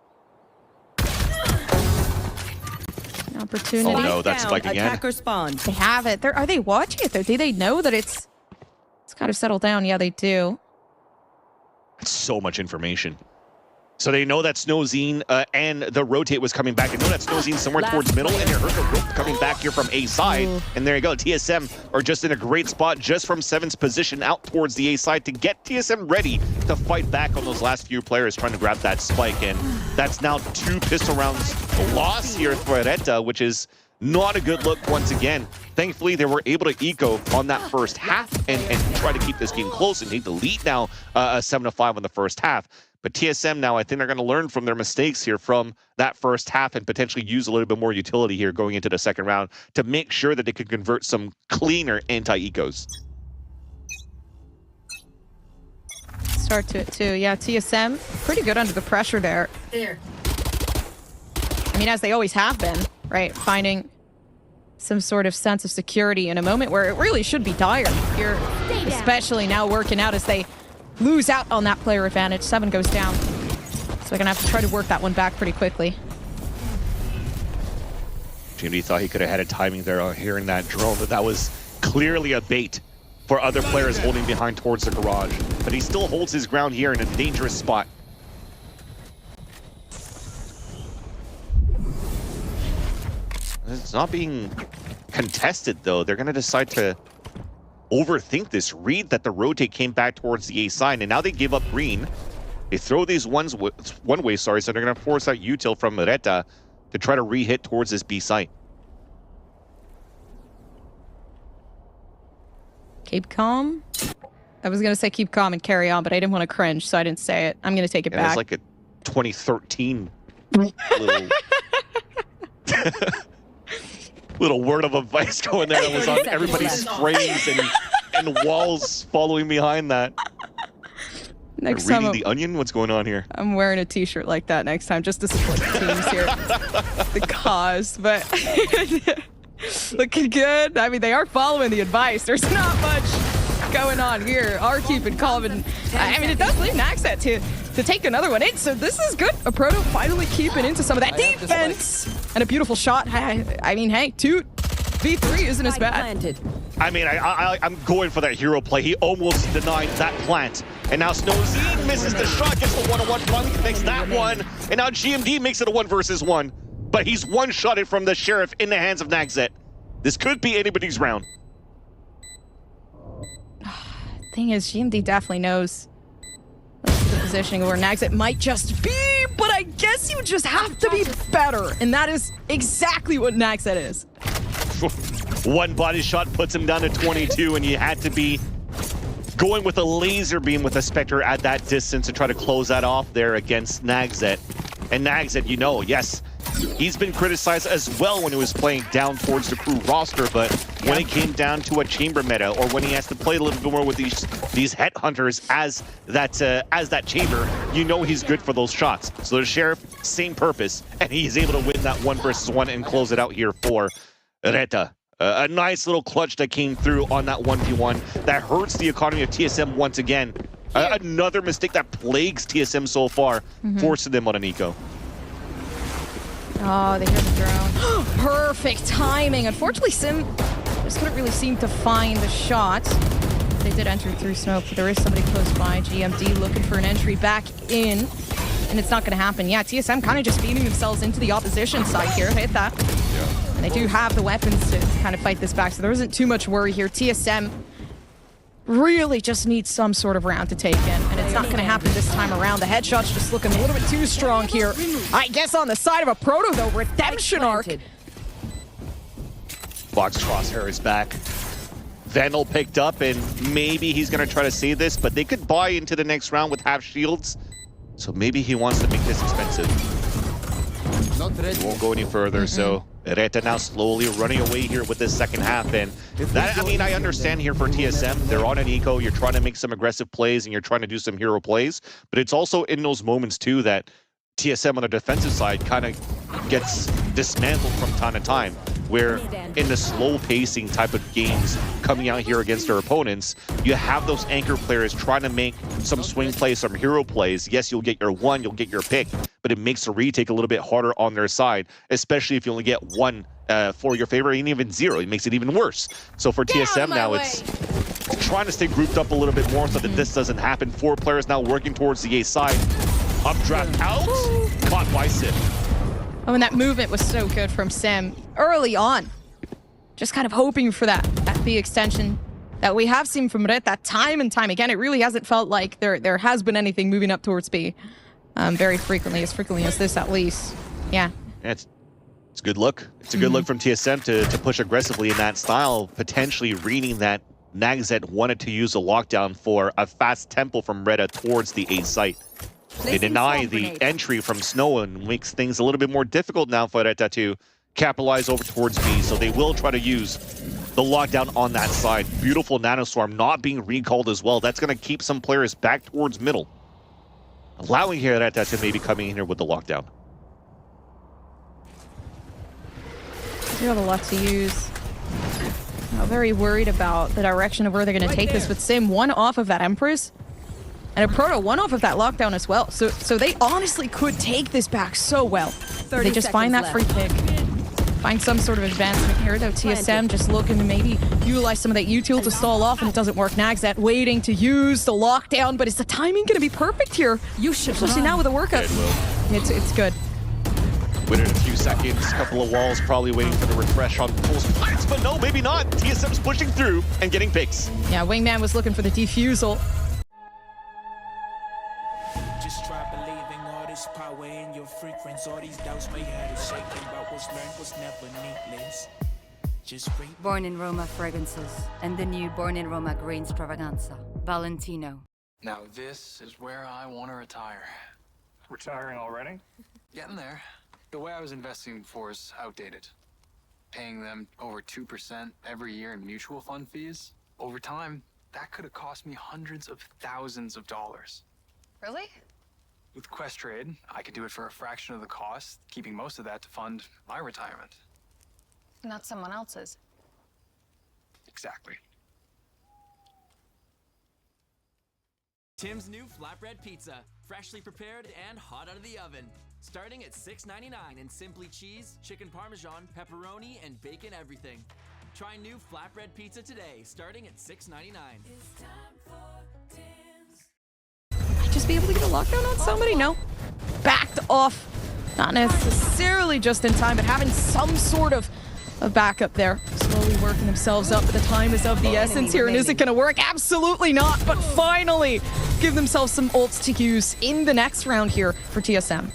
Opportunity. Oh no, that's Spike again. They have it. Are they watching it though? Do they know that it's kind of settled down? Yeah, they do. That's so much information. So they know that Snowzine and the rotate was coming back. They know that Snowzine's somewhere towards middle, and they heard the rope coming back here from A side. And there you go. TSM are just in a great spot just from 7's position out towards the A side to get TSM ready to fight back on those last few players trying to grab that spike. And that's now 2 pistol rounds lost here for RETA, which is not a good look once again. Thankfully, they were able to eco on that first half and try to keep this game close and take the lead now 7-5 on the first half. But TSM now, I think they're going to learn from their mistakes here from that first half and potentially use a little bit more utility here going into the second round to make sure that they can convert some cleaner anti-ecos. Start to it too. Yeah, TSM, pretty good under the pressure there. I mean, as they always have been, right? Finding some sort of sense of security in a moment where it really should be dire here, especially now working out as they lose out on that player advantage. 7 goes down. So they're going to have to try to work that one back pretty quickly. Jimmy thought he could have had a timing there on hearing that drone, but that was clearly a bait for other players holding behind towards the garage. But he still holds his ground here in a dangerous spot. It's not being contested, though. They're going to decide to overthink this. Read that the rotate came back towards the A side, and now they give up green. They throw these one way, so they're going to force out util from RETA to try to re-hit towards this B site. Keep calm. I was going to say keep calm and carry on, but I didn't want to cringe, so I didn't say it. I'm going to take it back. It's like a 2013 little word of advice going there that was on everybody's frames and walls following behind that. Next reading time The Onion? What's going on here? I'm wearing a t-shirt like that next time just to support the teams here. The cause, but looking good. I mean, they are following the advice. There's not much going on here. Are keeping calm, and I mean, it does leave Naxxet to take another one in, so this is good. A Proto finally keeping into some of that defense, and a beautiful shot. I mean, hey, 2v3 isn't as bad. I mean, I'm going for that hero play. He almost denied that plant. And now Snowzy misses the shot, gets the one-on-one, finally connects that one. And now GMD makes it a 1-versus-1. But he's one-shotted from the Sheriff in the hands of Naxxet. This could be anybody's round. Thing is, GMD definitely knows the positioning where Naxxet might just be, but I guess you just have to be better. And that is exactly what Naxxet is. One body shot puts him down to 22, and you had to be going with a laser beam with a Spectre at that distance to try to close that off there against Naxxet. And Naxxet, you know, yes, he's been criticized as well when he was playing down towards the crew roster, but when it came down to a chamber meta, or when he has to play a little bit more with these headhunters as that chamber, you know he's good for those shots. So the Sheriff, same purpose, and he's able to win that 1-versus-1 and close it out here for RETA. A nice little clutch that came through on that 1v1 that hurts the economy of TSM once again. Another mistake that plagues TSM so far, forcing them on an eco. Oh, they hear the drone. Perfect timing. Unfortunately, Sim just couldn't really seem to find the shot. They did enter through smoke, but there is somebody close by. GMD looking for an entry back in, and it's not going to happen. Yeah, TSM kind of just beating themselves into the opposition side here. Hit that. And they do have the weapons to kind of fight this back, so there isn't too much worry here. TSM really just needs some sort of round to take in, and it's not going to happen this time around. The headshot's just looking a little bit too strong here. I guess on the side of a Proto, though, Redemption Arc. Fox Crosshair is back. Vandal picked up, and maybe he's going to try to save this, but they could buy into the next round with half shields, so maybe he wants to make this expensive. He won't go any further, so RETA now slowly running away here with this second half. And that, I mean, I understand here for TSM, they're on an eco, you're trying to make some aggressive plays and you're trying to do some hero plays, but it's also in those moments too that TSM on the defensive side kind of gets dismantled from time to time, where in the slow pacing type of games coming out here against their opponents, you have those anchor players trying to make some swing plays, some hero plays. Yes, you'll get your one, you'll get your pick, but it makes the retake a little bit harder on their side, especially if you only get one for your favor, and even zero. It makes it even worse. So for TSM now, it's trying to stay grouped up a little bit more so that this doesn't happen. 4 players now working towards the A side. Updraft out, caught by Sim. Oh, and that movement was so good from Sim early on. Just kind of hoping for that B extension that we have seen from RETA time and time again. It really hasn't felt like there has been anything moving up towards B very frequently as this at least. Yeah. It's a good look. It's a good look from TSM to push aggressively in that style, potentially reading that Naxxet wanted to use a lockdown for a fast tempo from RETA towards the A site. They deny the entry from Snow and makes things a little bit more difficult now for RETA to capitalize over towards B, so they will try to use the lockdown on that side. Beautiful Nanoswarm not being recalled as well. That's going to keep some players back towards middle, allowing RETA to maybe come in here with the lockdown. They have a lot to use. I'm very worried about the direction of where they're going to take this with Sim. One off of that Empress. And a Proto, one off of that lockdown as well. So they honestly could take this back so well. They just find that free pick. Find some sort of advancement here, though. TSM just looking to maybe utilize some of that util to stall off, and it doesn't work. Naxxet waiting to use the lockdown, but is the timing going to be perfect here? You should, especially now with a workup. It's good. Within a few seconds, couple of walls probably waiting for the refresh on Pulse Plants, but no, maybe not. TSM's pushing through and getting picks. Yeah, Wingman was looking for the defusal. Just try believing all this power in your frequency. All these doubts may have you shaking, but what's learned was never needless. Just breathe. Born in Roma fragrances and the new Born in Roma green extravaganza, Valentino. Now this is where I want to retire. Retiring already? Getting there. The way I was investing before is outdated. Paying them over 2% every year in mutual fund fees. Over time, that could have cost me hundreds of thousands of dollars. Really? With Questrade, I could do it for a fraction of the cost, keeping most of that to fund my retirement. Not someone else's. Exactly. Tim's new flatbread pizza, freshly prepared and hot out of the oven. Starting at $6.99 and simply cheese, chicken parmesan, pepperoni, and bacon everything. Try new flatbread pizza today, starting at $6.99. Just be able to get a lockdown on somebody? No. Backed off. Not necessarily just in time, but having some sort of a backup there. Slowly working themselves up, but the time is of the essence here. And is it going to work? Absolutely not. But finally, give themselves some ults to use in the next round here for TSM.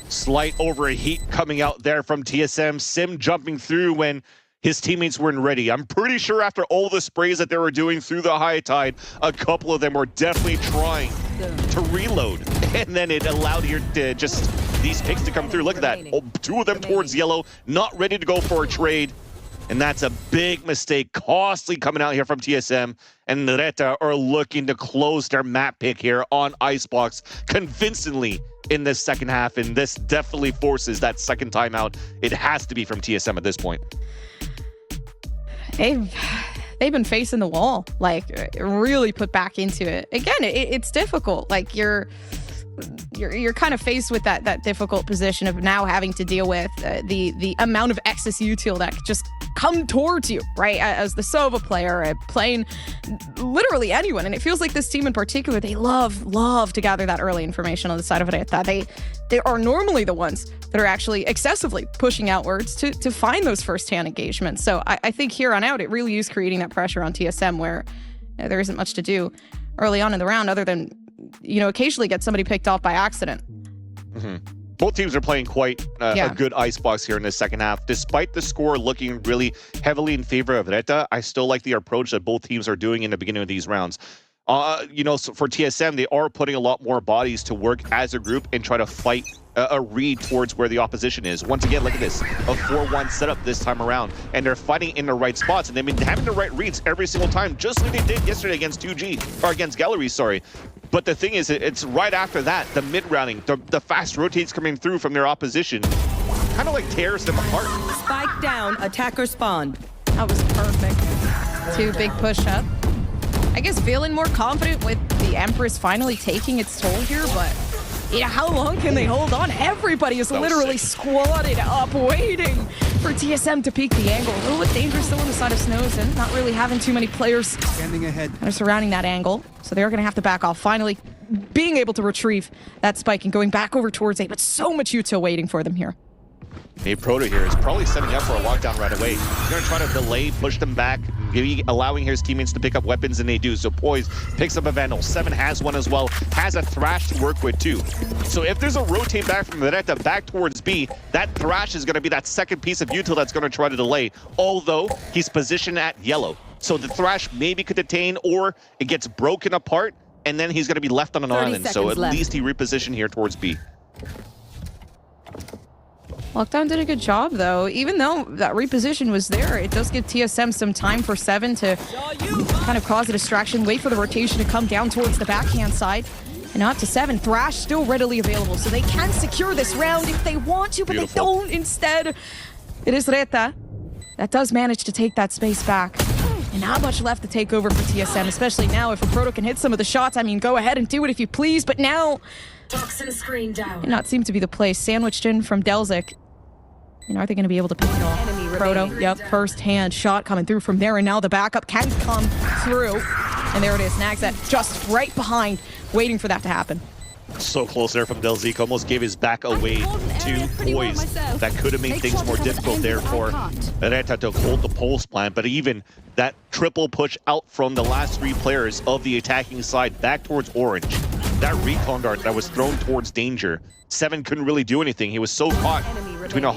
Slight overheat coming out there from TSM. Sim jumping through when his teammates weren't ready. I'm pretty sure after all the sprays that they were doing through the high tide, a couple of them were definitely trying to reload. And then it allowed here to just these picks to come through. Look at that. Oh, two of them towards yellow, not ready to go for a trade. And that's a big mistake, costly coming out here from TSM. And RETA are looking to close their map pick here on Icebox convincingly in this second half. And this definitely forces that second timeout. It has to be from TSM at this point. They've been facing the wall, like really put back into it. Again, it's difficult. Like you're kind of faced with that difficult position of now having to deal with the amount of excess util that could just come towards you, right? As the Sova player, playing literally anyone. And it feels like this team in particular, they love to gather that early information on the side of RETA. They are normally the ones that are actually excessively pushing outwards to find those first-hand engagements. So I think here on out, it really is creating that pressure on TSM where there isn't much to do early on in the round other than, occasionally get somebody picked off by accident. Mm-hmm. Both teams are playing quite a good Icebox here in the second half. Despite the score looking really heavily in favor of RETA, I still like the approach that both teams are doing in the beginning of these rounds. So for TSM, they are putting a lot more bodies to work as a group and try to fight a read towards where the opposition is. Once again, look at this, a 4-1 setup this time around, and they're fighting in the right spots, and they've been having the right reads every single time, just like they did yesterday against 2G, or against Gallery, sorry. But the thing is, it's right after that, the mid-rounding, the fast rotates coming through from their opposition, kind of like tears them apart. Spike down, attacker spawned. That was perfect. 2 big push-up. I guess feeling more confident with the Empress finally taking its toll here, but how long can they hold on? Everybody is literally squatted up, waiting for TSM to peek the angle. A little bit dangerous still on the side of Snows, and not really having too many players standing ahead that are surrounding that angle. So they're going to have to back off. Finally, being able to retrieve that spike and going back over towards A, but so much util waiting for them here. Hey, Proto here is probably setting up for a lockdown right away. He's going to try to delay, push them back, allowing his teammates to pick up weapons, and they do. So Poised picks up a Vandal. 7 has one as well, has a Thrash to work with too. So if there's a rotate back from RETA back towards B, that Thrash is going to be that second piece of util that's going to try to delay, although he's positioned at yellow. So the Thrash maybe could detain, or it gets broken apart, and then he's going to be left on an island. So at least he repositioned here towards B. Lockdown did a good job, though. Even though that reposition was there, it does give TSM some time for 7 to kind of cause a distraction, wait for the rotation to come down towards the backhand side. And up to 7, Thrash still readily available, so they can secure this round if they want to, but they don't. Instead, it is RETA that does manage to take that space back. And not much left to take over for TSM, especially now if a Proto can hit some of the shots. I mean, go ahead and do it if you please, but now Toxin screen down. It not seem to be the place. Sandwiched in from Delzik. Are they going to be able to pick it off? Proto, yep, first hand shot coming through from there, and now the backup can come through. And there it is, Nags that just right behind, waiting for that to happen. So close there from Delzik, almost gave his back away to Poised. That could have made things more difficult there for RETA to hold the pulse plant, but even that triple push out from the last 3 players of the attacking side back towards Orange. that recon dart that was thrown towards danger. Seven couldn't really do anything. He was so caught between a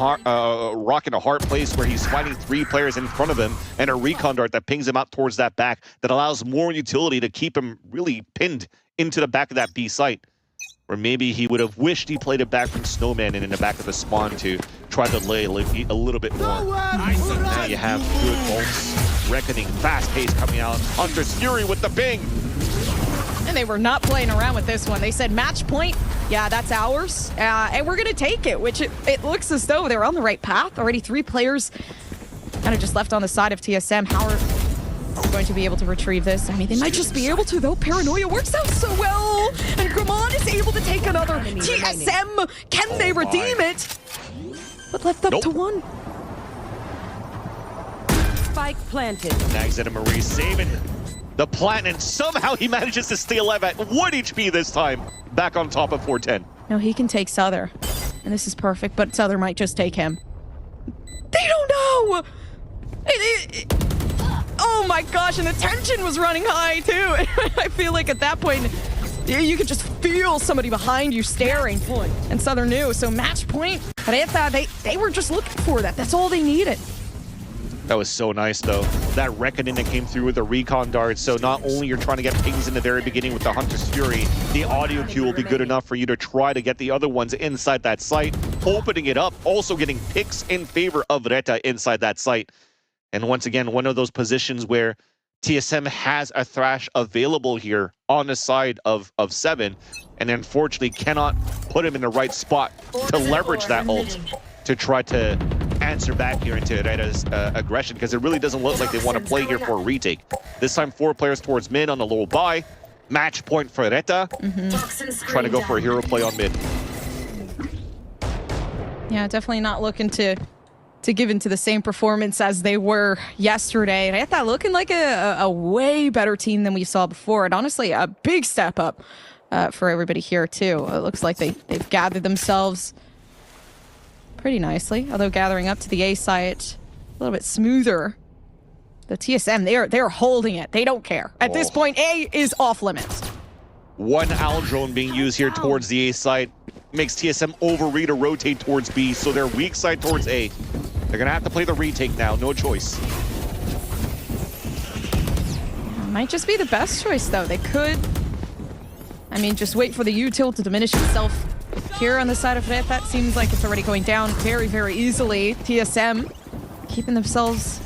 rock and a hard place where he's fighting 3 players in front of him and a recon dart that pings him out towards that back that allows more utility to keep him really pinned into the back of that B site. Or maybe he would have wished he played it back from Snowman and in the back of the spawn to try to lay a little bit more. Now you have good bolts, Reckoning, fast pace coming out. Hunter's Fury with the ping. And they were not playing around with this one. They said match point, yeah, that's ours. And we're going to take it, which it looks as though they're on the right path. Already 3 players kind of just left on the side of TSM. How are going to be able to retrieve this? I mean, they might just be able to, though. Paranoia works out so well. And Gramon is able to take another. TSM, can they redeem it? But left up to 1. Spike planted. Nags and Marie saving the plant, and somehow he manages to stay alive at 1 HP this time. Back on top of 410. No, he can take Souther. And this is perfect, but Souther might just take him. They don't know! Oh my gosh, and the tension was running high too. I feel like at that point, you could just feel somebody behind you staring. And Souther knew, so match point. But they were just looking for that. That's all they needed. That was so nice, though. That Reckoning that came through with the recon dart. So not only you're trying to get pings in the very beginning with the Hunter's Fury, the audio cue will be good enough for you to try to get the other ones inside that site, opening it up, also getting picks in favor of RETA inside that site. And once again, one of those positions where TSM has a Thrash available here on the side of 7, and unfortunately cannot put him in the right spot to leverage that ult to try to answer back here into RETA's aggression, because it really doesn't look like they want to play here for a retake. This time 4 players towards mid on the low buy. Match point for RETA. Trying to go for a hero play on mid. Yeah, definitely not looking to give into the same performance as they were yesterday. RETA looking like a way better team than we saw before. And honestly, a big step up for everybody here too. It looks like they've gathered themselves pretty nicely, although gathering up to the A site a little bit smoother. The TSM, they're holding it. They don't care. At this point, A is off limits. 1 owl drone being used here towards the A site makes TSM overread or rotate towards B, so they're weak side towards A. They're gonna have to play the retake now, no choice. Might just be the best choice though. They could, I mean, just wait for the util to diminish itself. Here on the side of RETA, that seems like it's already going down very, very easily. TSM keeping themselves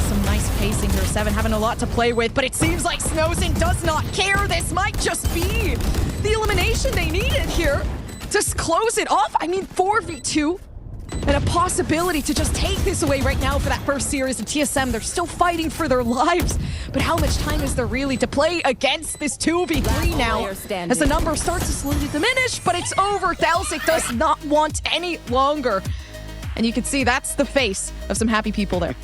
some nice pacing here. 7 having a lot to play with, but it seems like Snowzen does not care. This might just be the elimination they needed here to close it off. I mean, 4v2 and a possibility to just take this away right now for that first series of TSM. They're still fighting for their lives, but how much time is there really to play against this 2v3 now as the number starts to slowly diminish, but it's over. Dalsik does not want any longer. And you can see that's the face of some happy people there.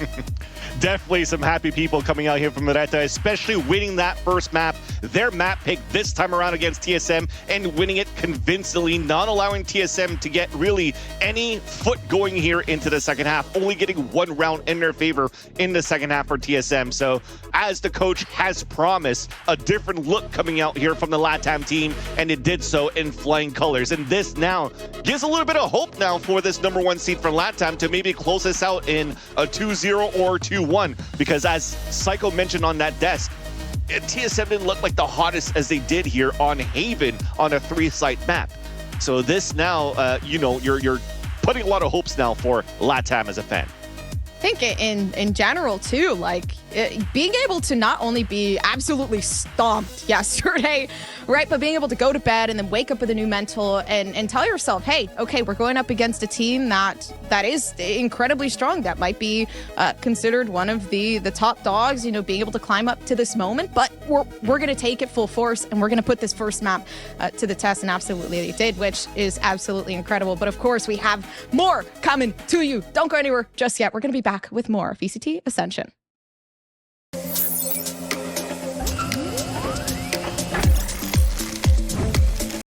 Definitely some happy people coming out here from RETA, especially winning that first map. Their map pick this time around against TSM and winning it convincingly, not allowing TSM to get really any foot going here into the second half, only getting 1 round in their favor in the second half for TSM. So as the coach has promised, a different look coming out here from the LATAM team, and it did so in flying colors. And this now gives a little bit of hope now for this #1 seed for LATAM to maybe close this out in a 2-0 or 2-1, because as Psycho mentioned on that desk, TSM didn't look like the hottest as they did here on Haven on a 3-site map. So this now, you know, you're putting a lot of hopes now for LATAM as a fan. I think in general too, like being able to not only be absolutely stomped yesterday, right, but being able to go to bed and then wake up with a new mental and tell yourself, hey, okay, we're going up against a team that is incredibly strong, that might be considered one of the top dogs, you know, being able to climb up to this moment, but we're going to take it full force and we're going to put this first map to the test, and absolutely they did, which is absolutely incredible. But of course, we have more coming to you. Don't go anywhere just yet. We're going to be back with more VCT Ascension.